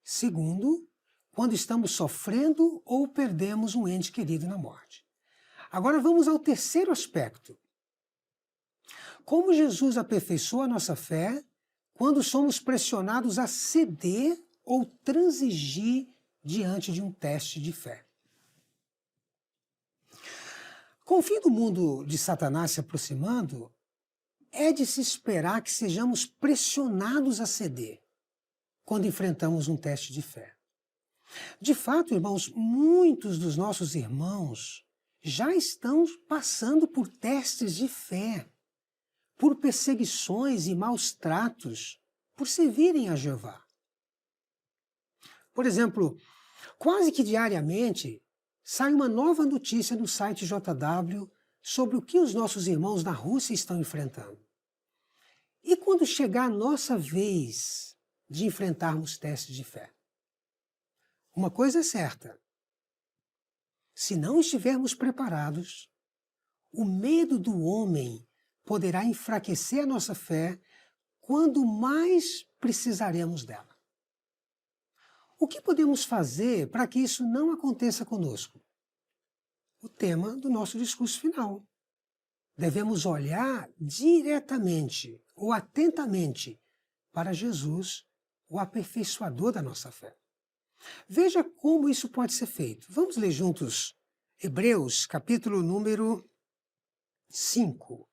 Segundo, quando estamos sofrendo ou perdemos um ente querido na morte. Agora vamos ao terceiro aspecto. Como Jesus aperfeiçoa a nossa fé quando somos pressionados a ceder ou transigir diante de um teste de fé. Com o fim do mundo de Satanás se aproximando, é de se esperar que sejamos pressionados a ceder quando enfrentamos um teste de fé. De fato, irmãos, muitos dos nossos irmãos já estão passando por testes de fé, por perseguições e maus tratos, por servirem a Jeová. Por exemplo, quase que diariamente sai uma nova notícia no site JW sobre o que os nossos irmãos na Rússia estão enfrentando. E quando chegar a nossa vez de enfrentarmos testes de fé? Uma coisa é certa: se não estivermos preparados, o medo do homem poderá enfraquecer a nossa fé quando mais precisaremos dela. O que podemos fazer para que isso não aconteça conosco? O tema do nosso discurso final. Devemos olhar diretamente ou atentamente para Jesus, o aperfeiçoador da nossa fé. Veja como isso pode ser feito. Vamos ler juntos Hebreus, capítulo número 5.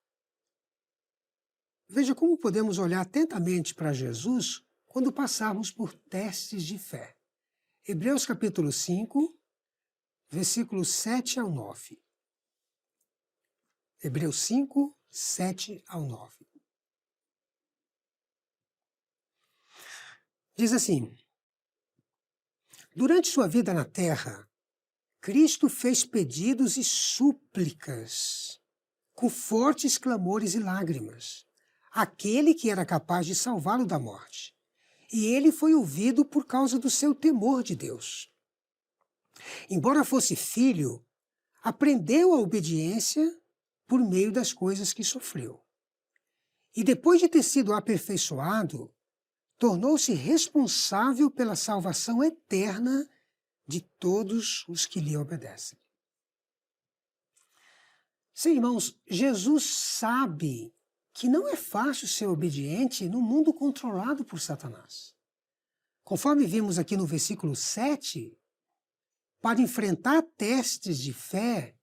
Veja como podemos olhar atentamente para Jesus quando passarmos por testes de fé. Hebreus, capítulo 5, versículos 7 ao 9. Hebreus 5, 7 ao 9. Diz assim: durante sua vida na terra, Cristo fez pedidos e súplicas, com fortes clamores e lágrimas, àquele que era capaz de salvá-lo da morte. E ele foi ouvido por causa do seu temor de Deus. Embora fosse filho, aprendeu a obediência por meio das coisas que sofreu. E depois de ter sido aperfeiçoado, tornou-se responsável pela salvação eterna de todos os que lhe obedecem. Sim, irmãos, Jesus sabe que não é fácil ser obediente no mundo controlado por Satanás. Conforme vimos aqui no versículo 7, para enfrentar testes de fé,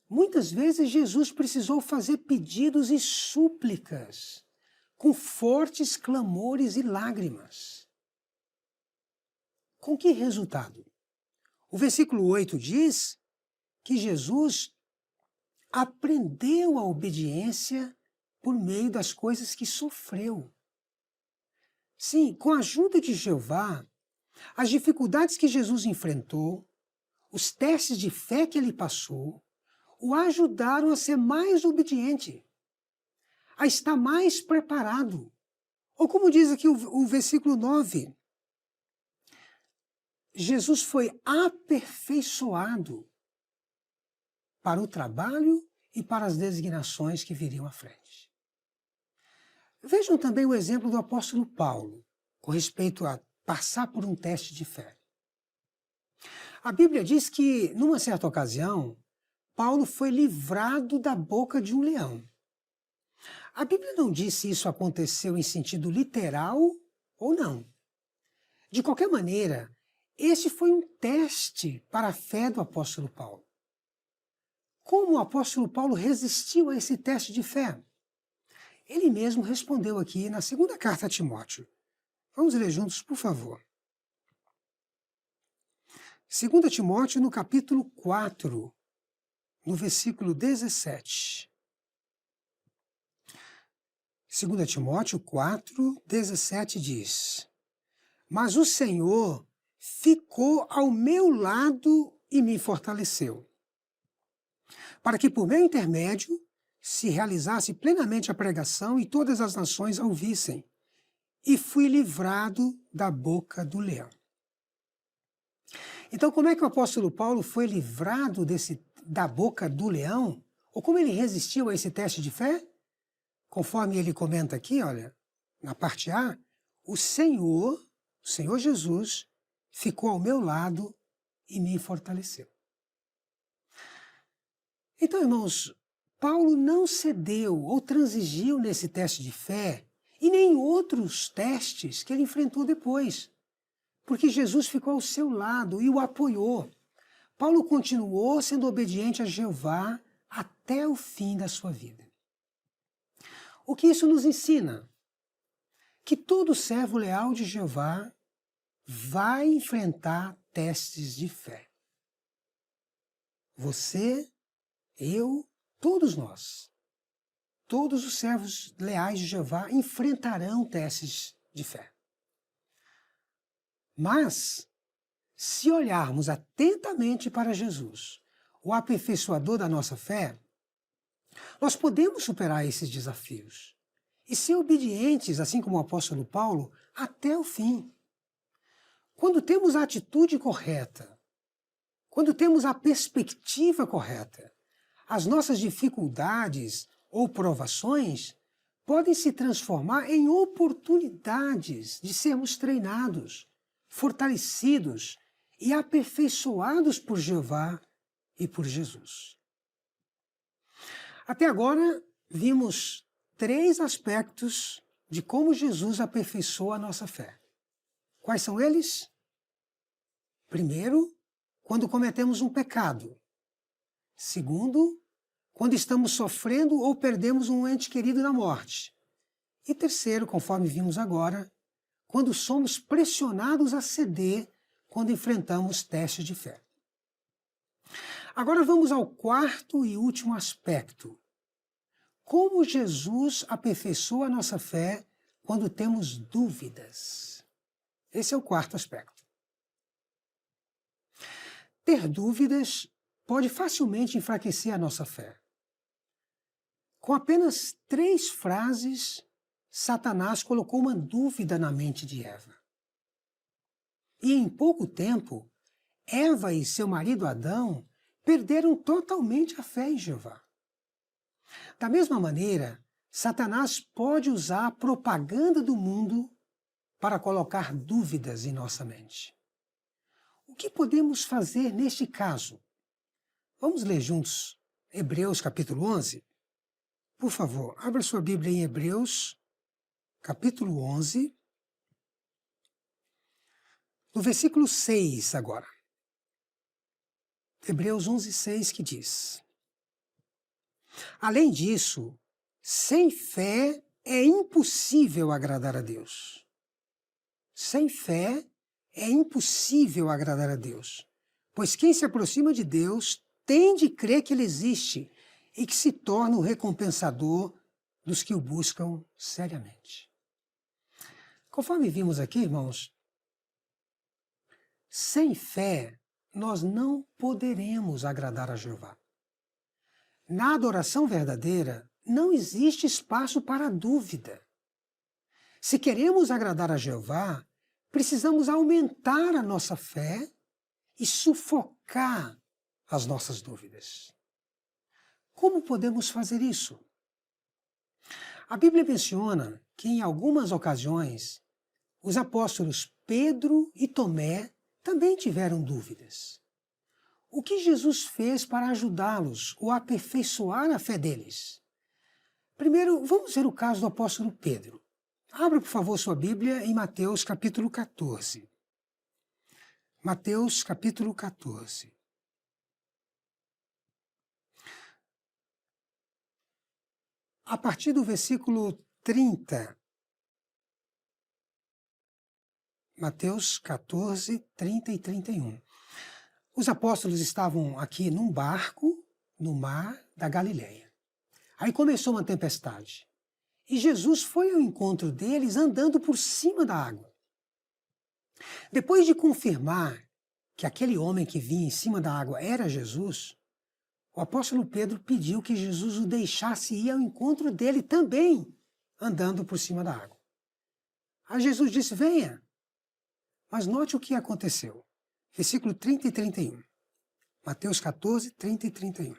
muitas vezes Jesus precisou fazer pedidos e súplicas, com fortes clamores e lágrimas. Com que resultado? O versículo 8 diz que Jesus aprendeu a obediência por meio das coisas que sofreu. Sim, com a ajuda de Jeová, as dificuldades que Jesus enfrentou, os testes de fé que ele passou, o ajudaram a ser mais obediente, a estar mais preparado. Ou como diz aqui o versículo 9, Jesus foi aperfeiçoado para o trabalho e para as designações que viriam à frente. Vejam também o exemplo do apóstolo Paulo, com respeito a passar por um teste de fé. A Bíblia diz que, numa certa ocasião, Paulo foi livrado da boca de um leão. A Bíblia não diz se isso aconteceu em sentido literal ou não. De qualquer maneira, esse foi um teste para a fé do apóstolo Paulo. Como o apóstolo Paulo resistiu a esse teste de fé? Ele mesmo respondeu aqui na segunda carta a Timóteo. Vamos ler juntos, por favor. 2 Timóteo, no capítulo 4, no versículo 17. 2 Timóteo 4, 17 diz: mas o Senhor ficou ao meu lado e me fortaleceu, para que por meu intermédio se realizasse plenamente a pregação e todas as nações a ouvissem, e fui livrado da boca do leão. Então, como é que o apóstolo Paulo foi livrado da boca do leão? Ou como ele resistiu a esse teste de fé? Conforme ele comenta aqui, olha, na parte A, o Senhor Jesus, ficou ao meu lado e me fortaleceu. Então, irmãos, Paulo não cedeu ou transigiu nesse teste de fé e nem em outros testes que ele enfrentou depois, porque Jesus ficou ao seu lado e o apoiou. Paulo continuou sendo obediente a Jeová até o fim da sua vida. O que isso nos ensina? Que todo servo leal de Jeová vai enfrentar testes de fé. Você eu, todos nós, todos os servos leais de Jeová enfrentarão testes de fé. Mas, se olharmos atentamente para Jesus, o aperfeiçoador da nossa fé, nós podemos superar esses desafios e ser obedientes, assim como o apóstolo Paulo, até o fim. Quando temos a atitude correta, quando temos a perspectiva correta, as nossas dificuldades ou provações podem se transformar em oportunidades de sermos treinados, fortalecidos e aperfeiçoados por Jeová e por Jesus. Até agora, vimos 3 aspectos de como Jesus aperfeiçoa a nossa fé. Quais são eles? Primeiro, quando cometemos um pecado. Segundo, quando estamos sofrendo ou perdemos um ente querido na morte. E terceiro, conforme vimos agora, quando somos pressionados a ceder quando enfrentamos testes de fé. Agora vamos ao 4º e último aspecto. Como Jesus aperfeiçoa a nossa fé quando temos dúvidas. Esse é o 4º aspecto. Ter dúvidas pode facilmente enfraquecer a nossa fé. Com apenas 3 frases, Satanás colocou uma dúvida na mente de Eva. E em pouco tempo, Eva e seu marido Adão perderam totalmente a fé em Jeová. Da mesma maneira, Satanás pode usar a propaganda do mundo para colocar dúvidas em nossa mente. O que podemos fazer neste caso? Vamos ler juntos Hebreus capítulo 11? Por favor, abra sua Bíblia em Hebreus capítulo 11, no versículo 6 agora. Hebreus 11, 6, que diz: além disso, sem fé é impossível agradar a Deus. Sem fé é impossível agradar a Deus, pois quem se aproxima de Deus tem de crer que Ele existe e que se torna o recompensador dos que o buscam seriamente. Conforme vimos aqui, irmãos, sem fé nós não poderemos agradar a Jeová. Na adoração verdadeira não existe espaço para dúvida. Se queremos agradar a Jeová, precisamos aumentar a nossa fé e sufocar as nossas dúvidas. Como podemos fazer isso? A Bíblia menciona que em algumas ocasiões os apóstolos Pedro e Tomé também tiveram dúvidas. O que Jesus fez para ajudá-los ou aperfeiçoar a fé deles? Primeiro, vamos ver o caso do apóstolo Pedro. Abra, por favor, sua Bíblia em Mateus capítulo 14. Mateus capítulo 14. A partir do versículo 30. Mateus 14, 30 e 31. Os apóstolos estavam aqui num barco no mar da Galileia. Aí começou uma tempestade. E Jesus foi ao encontro deles andando por cima da água. Depois de confirmar que aquele homem que vinha em cima da água era Jesus, o apóstolo Pedro pediu que Jesus o deixasse ir ao encontro dele também, andando por cima da água. Aí Jesus disse: venha. Mas note o que aconteceu. Versículo 30 e 31. Mateus 14, 30 e 31.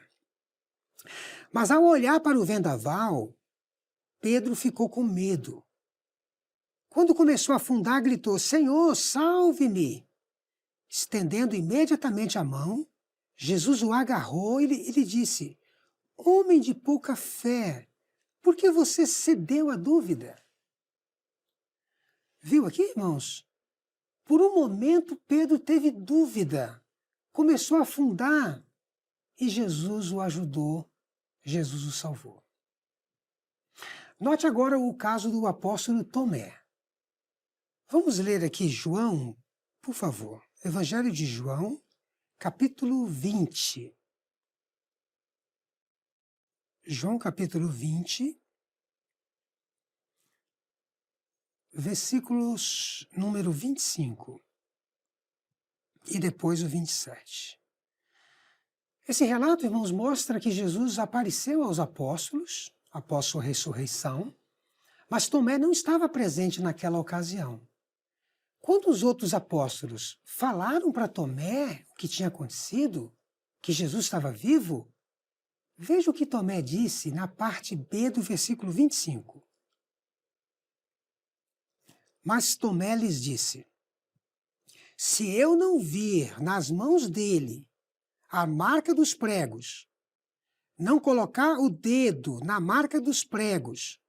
Mas ao olhar para o vendaval, Pedro ficou com medo. Quando começou a afundar, gritou: Senhor, salve-me! Estendendo imediatamente a mão, Jesus o agarrou e lhe disse: homem de pouca fé, por que você cedeu à dúvida? Viu aqui, irmãos? Por um momento, Pedro teve dúvida, começou a afundar e Jesus o ajudou, Jesus o salvou. Note agora o caso do apóstolo Tomé. Vamos ler aqui João, por favor. Evangelho de João, capítulo 20. João capítulo 20, versículos número 25 e depois o 27. Esse relato, irmãos, mostra que Jesus apareceu aos apóstolos após sua ressurreição, mas Tomé não estava presente naquela ocasião. Quando os outros apóstolos falaram para Tomé o que tinha acontecido, que Jesus estava vivo, veja o que Tomé disse na parte B do versículo 25. Mas Tomé lhes disse: se eu não vir nas mãos dele a marca dos pregos, não colocar o dedo na marca dos pregos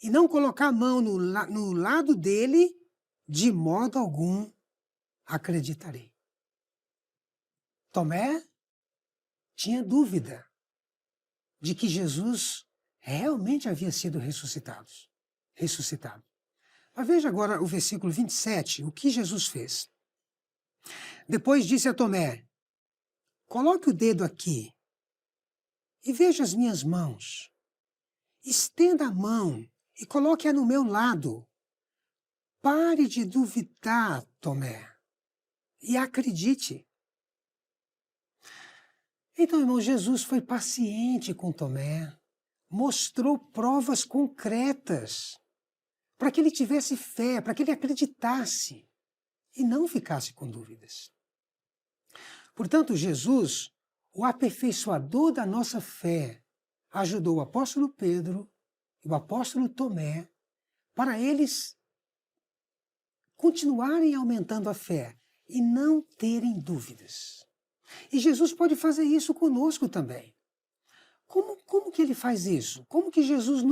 e não colocar a mão no lado dele, de modo algum acreditarei. Tomé tinha dúvida de que Jesus realmente havia sido ressuscitado. Mas veja agora o versículo 27, o que Jesus fez. Depois disse a Tomé: coloque o dedo aqui e veja as minhas mãos. Estenda a mão e coloque-a no meu lado. Pare de duvidar, Tomé, e acredite. Então, irmão, Jesus foi paciente com Tomé, mostrou provas concretas para que ele tivesse fé, para que ele acreditasse e não ficasse com dúvidas. Portanto, Jesus, o aperfeiçoador da nossa fé, ajudou o apóstolo Pedro e o apóstolo Tomé para eles continuarem aumentando a fé e não terem dúvidas. E Jesus pode fazer isso conosco também. Como que ele faz isso? Como que Jesus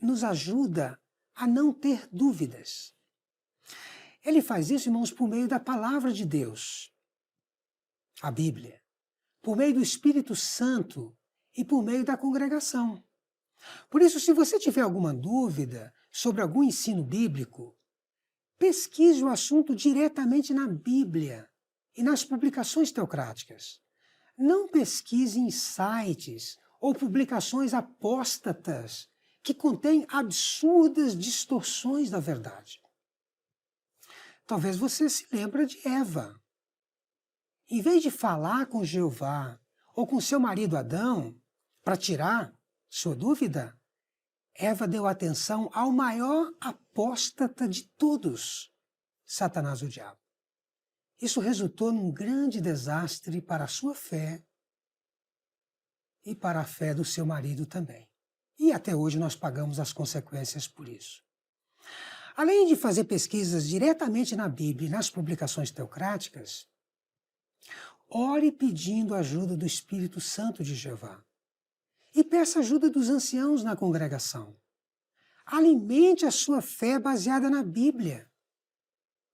nos ajuda a não ter dúvidas? Ele faz isso, irmãos, por meio da palavra de Deus, a Bíblia, por meio do Espírito Santo e por meio da congregação. Por isso, se você tiver alguma dúvida sobre algum ensino bíblico, pesquise o assunto diretamente na Bíblia e nas publicações teocráticas. Não pesquise em sites ou publicações apóstatas que contêm absurdas distorções da verdade. Talvez você se lembre de Eva. Em vez de falar com Jeová ou com seu marido Adão para tirar sua dúvida, Eva deu atenção ao maior apóstata de todos, Satanás, o diabo. Isso resultou num grande desastre para a sua fé e para a fé do seu marido também. E até hoje nós pagamos as consequências por isso. Além de fazer pesquisas diretamente na Bíblia e nas publicações teocráticas, ore pedindo a ajuda do Espírito Santo de Jeová. E peça ajuda dos anciãos na congregação. Alimente a sua fé baseada na Bíblia.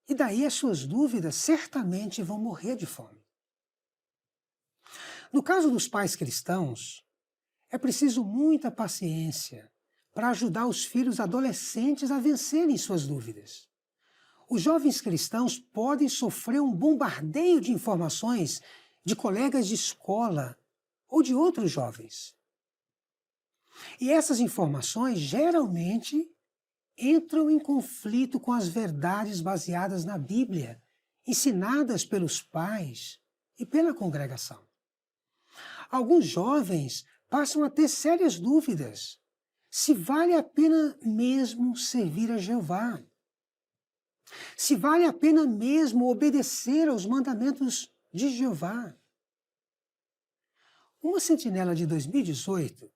E daí as suas dúvidas certamente vão morrer de fome. No caso dos pais cristãos, é preciso muita paciência para ajudar os filhos adolescentes a vencerem suas dúvidas. Os jovens cristãos podem sofrer um bombardeio de informações de colegas de escola ou de outros jovens. E essas informações geralmente entram em conflito com as verdades baseadas na Bíblia, ensinadas pelos pais e pela congregação. Alguns jovens passam a ter sérias dúvidas se vale a pena mesmo servir a Jeová, se vale a pena mesmo obedecer aos mandamentos de Jeová. Uma sentinela de 2018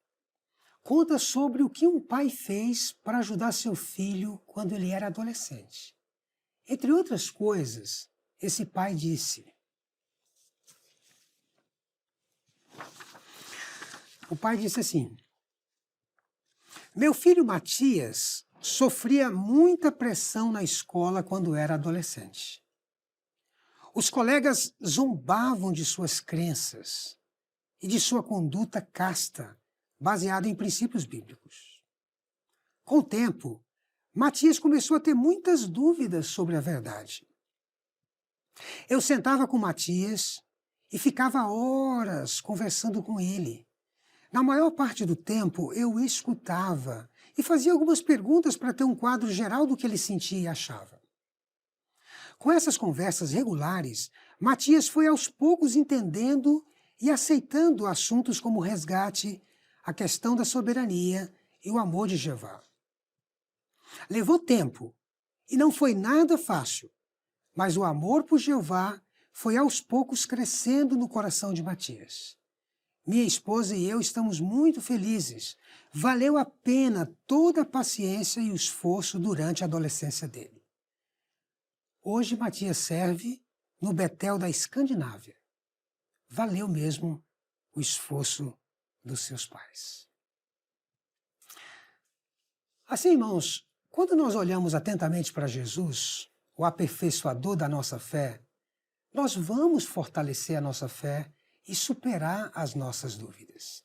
conta sobre o que um pai fez para ajudar seu filho quando ele era adolescente. Entre outras coisas, esse pai disse: o pai disse assim: meu filho Matias sofria muita pressão na escola quando era adolescente. Os colegas zombavam de suas crenças e de sua conduta casta, baseada em princípios bíblicos. Com o tempo, Matias começou a ter muitas dúvidas sobre a verdade. Eu sentava com Matias e ficava horas conversando com ele, Na maior parte do tempo, eu escutava e fazia algumas perguntas para ter um quadro geral do que ele sentia e achava. Com essas conversas regulares, Matias foi aos poucos entendendo e aceitando assuntos como o resgate, a questão da soberania e o amor de Jeová. Levou tempo e não foi nada fácil, mas o amor por Jeová foi aos poucos crescendo no coração de Matias. Minha esposa e eu estamos muito felizes. Valeu a pena toda a paciência e o esforço durante a adolescência dele. Hoje Matias serve no Betel da Escandinávia. Valeu mesmo o esforço dos seus pais. Assim, irmãos, quando nós olhamos atentamente para Jesus, o aperfeiçoador da nossa fé, nós vamos fortalecer a nossa fé e superar as nossas dúvidas.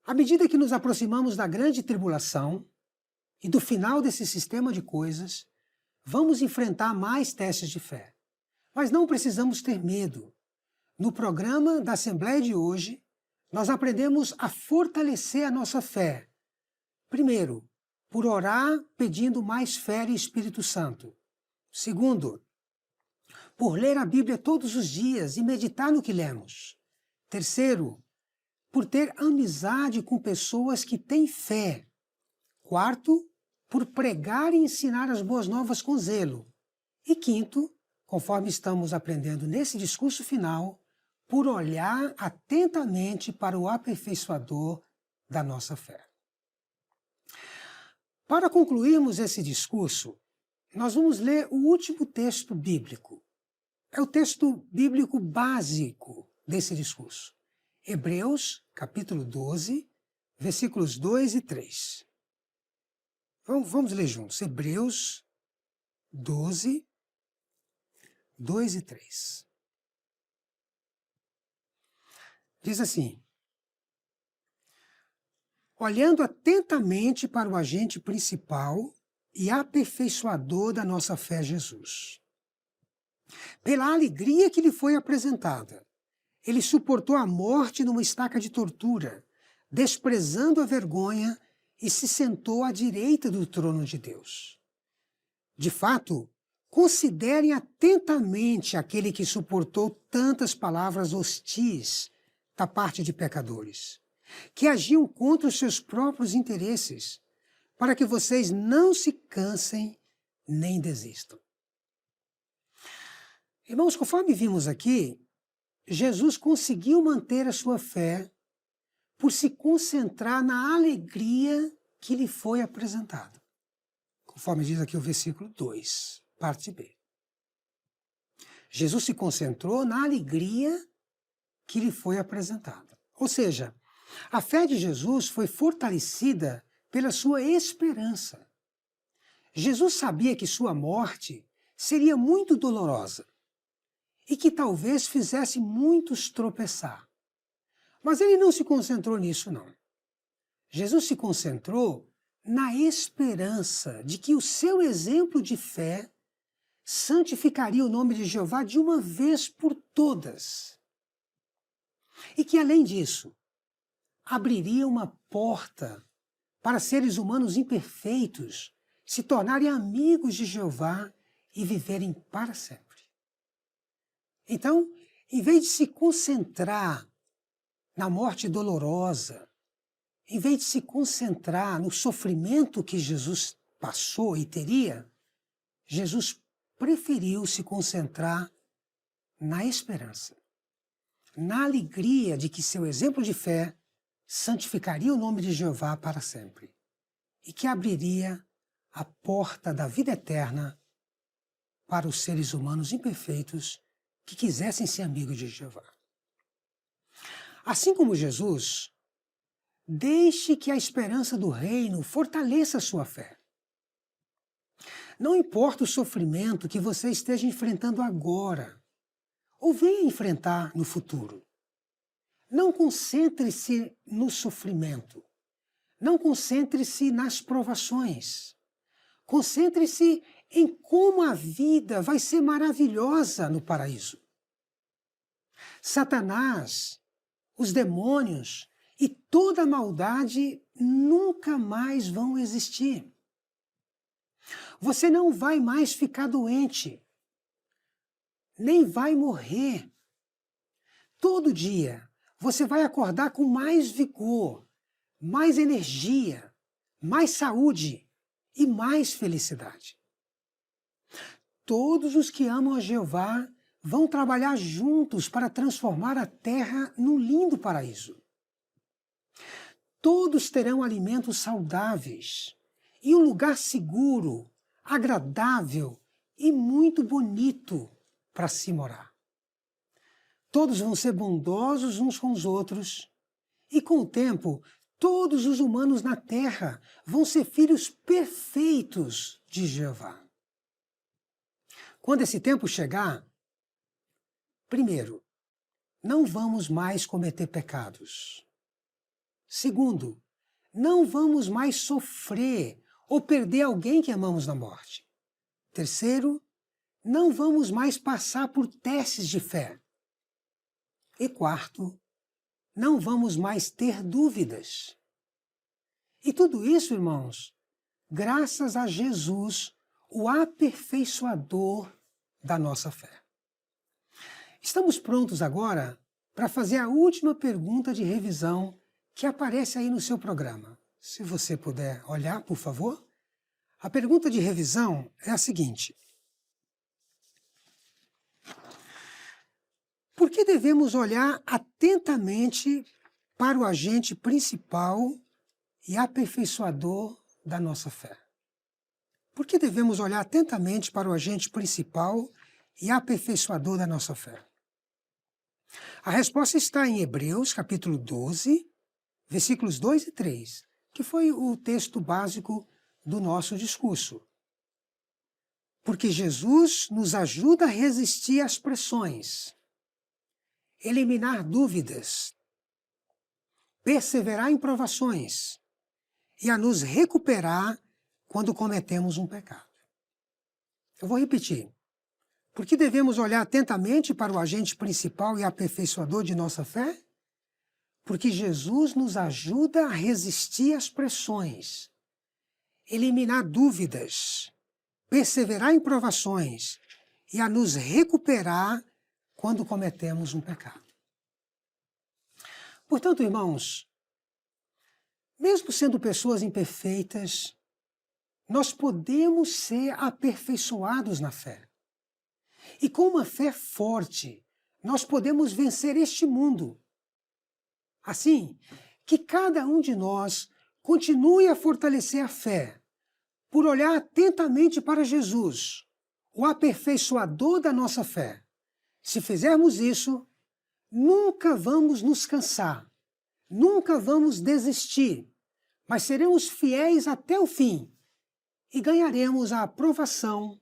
À medida que nos aproximamos da grande tribulação e do final desse sistema de coisas, vamos enfrentar mais testes de fé. Mas não precisamos ter medo. No programa da Assembleia de hoje, nós aprendemos a fortalecer a nossa fé. Primeiro, por orar pedindo mais fé e Espírito Santo. Segundo, por ler a Bíblia todos os dias e meditar no que lemos. Terceiro, por ter amizade com pessoas que têm fé. Quarto, por pregar e ensinar as boas novas com zelo. E quinto, conforme estamos aprendendo nesse discurso final, por olhar atentamente para o aperfeiçoador da nossa fé. Para concluirmos esse discurso, nós vamos ler o último texto bíblico. É o texto bíblico básico desse discurso. Hebreus, capítulo 12, versículos 2 e 3. Vamos ler juntos. Hebreus 12, 2 e 3. Diz assim: olhando atentamente para o agente principal e aperfeiçoador da nossa fé, Jesus. Pela alegria que lhe foi apresentada, ele suportou a morte numa estaca de tortura, desprezando a vergonha, e se sentou à direita do trono de Deus. De fato, considerem atentamente aquele que suportou tantas palavras hostis da parte de pecadores, que agiam contra os seus próprios interesses, para que vocês não se cansem nem desistam. Irmãos, conforme vimos aqui, Jesus conseguiu manter a sua fé por se concentrar na alegria que lhe foi apresentada. Conforme diz aqui o versículo 2, parte B. Jesus se concentrou na alegria que lhe foi apresentada. Ou seja, a fé de Jesus foi fortalecida pela sua esperança. Jesus sabia que sua morte seria muito dolorosa e que talvez fizesse muitos tropeçar. Mas ele não se concentrou nisso, não. Jesus se concentrou na esperança de que o seu exemplo de fé santificaria o nome de Jeová de uma vez por todas. E que, além disso, abriria uma porta para seres humanos imperfeitos se tornarem amigos de Jeová e viverem para sempre. Então, em vez de se concentrar na morte dolorosa, em vez de se concentrar no sofrimento que Jesus passou e teria, Jesus preferiu se concentrar na esperança, na alegria de que seu exemplo de fé santificaria o nome de Jeová para sempre e que abriria a porta da vida eterna para os seres humanos imperfeitos que quisessem ser amigos de Jeová. Assim como Jesus, deixe que a esperança do reino fortaleça a sua fé. Não importa o sofrimento que você esteja enfrentando agora, ou venha enfrentar no futuro. Não concentre-se no sofrimento. Não concentre-se nas provações. Concentre-se em como a vida vai ser maravilhosa no paraíso. Satanás, os demônios e toda a maldade nunca mais vão existir. Você não vai mais ficar doente, nem vai morrer. Todo dia você vai acordar com mais vigor, mais energia, mais saúde e mais felicidade. Todos os que amam a Jeová vão trabalhar juntos para transformar a terra num lindo paraíso. Todos terão alimentos saudáveis e um lugar seguro, agradável e muito bonito para se morar. Todos vão ser bondosos uns com os outros e, com o tempo, todos os humanos na terra vão ser filhos perfeitos de Jeová. Quando esse tempo chegar, primeiro, não vamos mais cometer pecados. Segundo, não vamos mais sofrer ou perder alguém que amamos na morte. Terceiro, não vamos mais passar por testes de fé. E quarto, não vamos mais ter dúvidas. E tudo isso, irmãos, graças a Jesus, o aperfeiçoador da nossa fé. Estamos prontos agora para fazer a última pergunta de revisão que aparece aí no seu programa. Se você puder olhar, por favor. A pergunta de revisão é a seguinte: por que devemos olhar atentamente para o agente principal e aperfeiçoador da nossa fé? Por que devemos olhar atentamente para o agente principal e aperfeiçoador da nossa fé? A resposta está em Hebreus, capítulo 12, versículos 2 e 3, que foi o texto básico do nosso discurso. Porque Jesus nos ajuda a resistir às pressões, eliminar dúvidas, perseverar em provações e a nos recuperar quando cometemos um pecado. Eu vou repetir. Por que devemos olhar atentamente para o agente principal e aperfeiçoador de nossa fé? Porque Jesus nos ajuda a resistir às pressões, eliminar dúvidas, perseverar em provações e a nos recuperar quando cometemos um pecado. Portanto, irmãos, mesmo sendo pessoas imperfeitas, nós podemos ser aperfeiçoados na fé. E com uma fé forte, nós podemos vencer este mundo. Assim, que cada um de nós continue a fortalecer a fé, por olhar atentamente para Jesus, o aperfeiçoador da nossa fé. Se fizermos isso, nunca vamos nos cansar, nunca vamos desistir, mas seremos fiéis até o fim e ganharemos a aprovação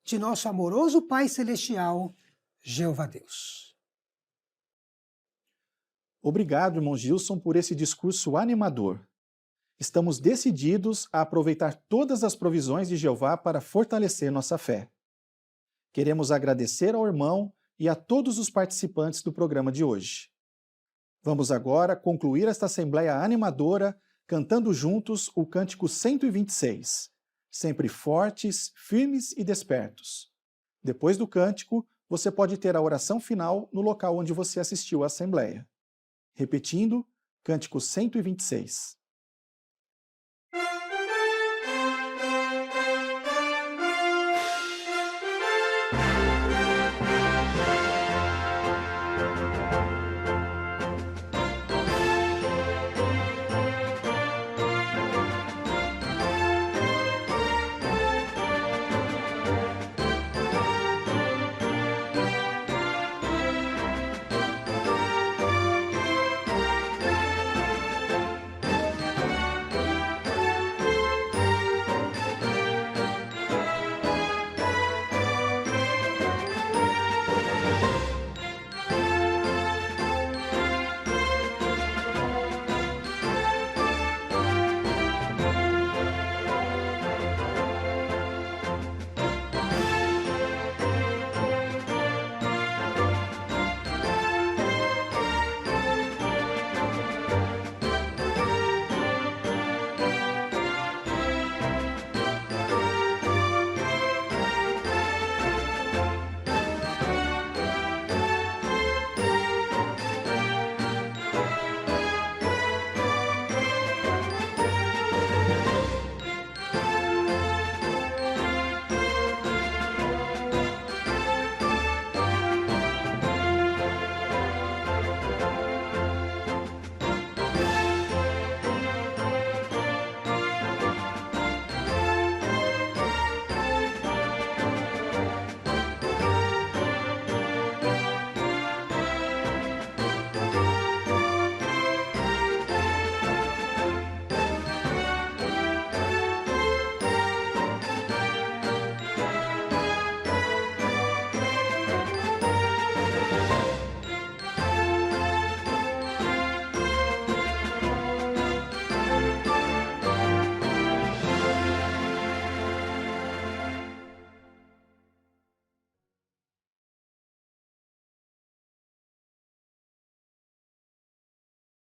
de nosso amoroso Pai Celestial, Jeová Deus. Obrigado, irmão Gilson, por esse discurso animador. Estamos decididos a aproveitar todas as provisões de Jeová para fortalecer nossa fé. Queremos agradecer ao irmão e a todos os participantes do programa de hoje. Vamos agora concluir esta assembleia animadora cantando juntos o cântico 126, sempre fortes, firmes e despertos. Depois do cântico, você pode ter a oração final no local onde você assistiu à assembleia. Repetindo, cântico 126.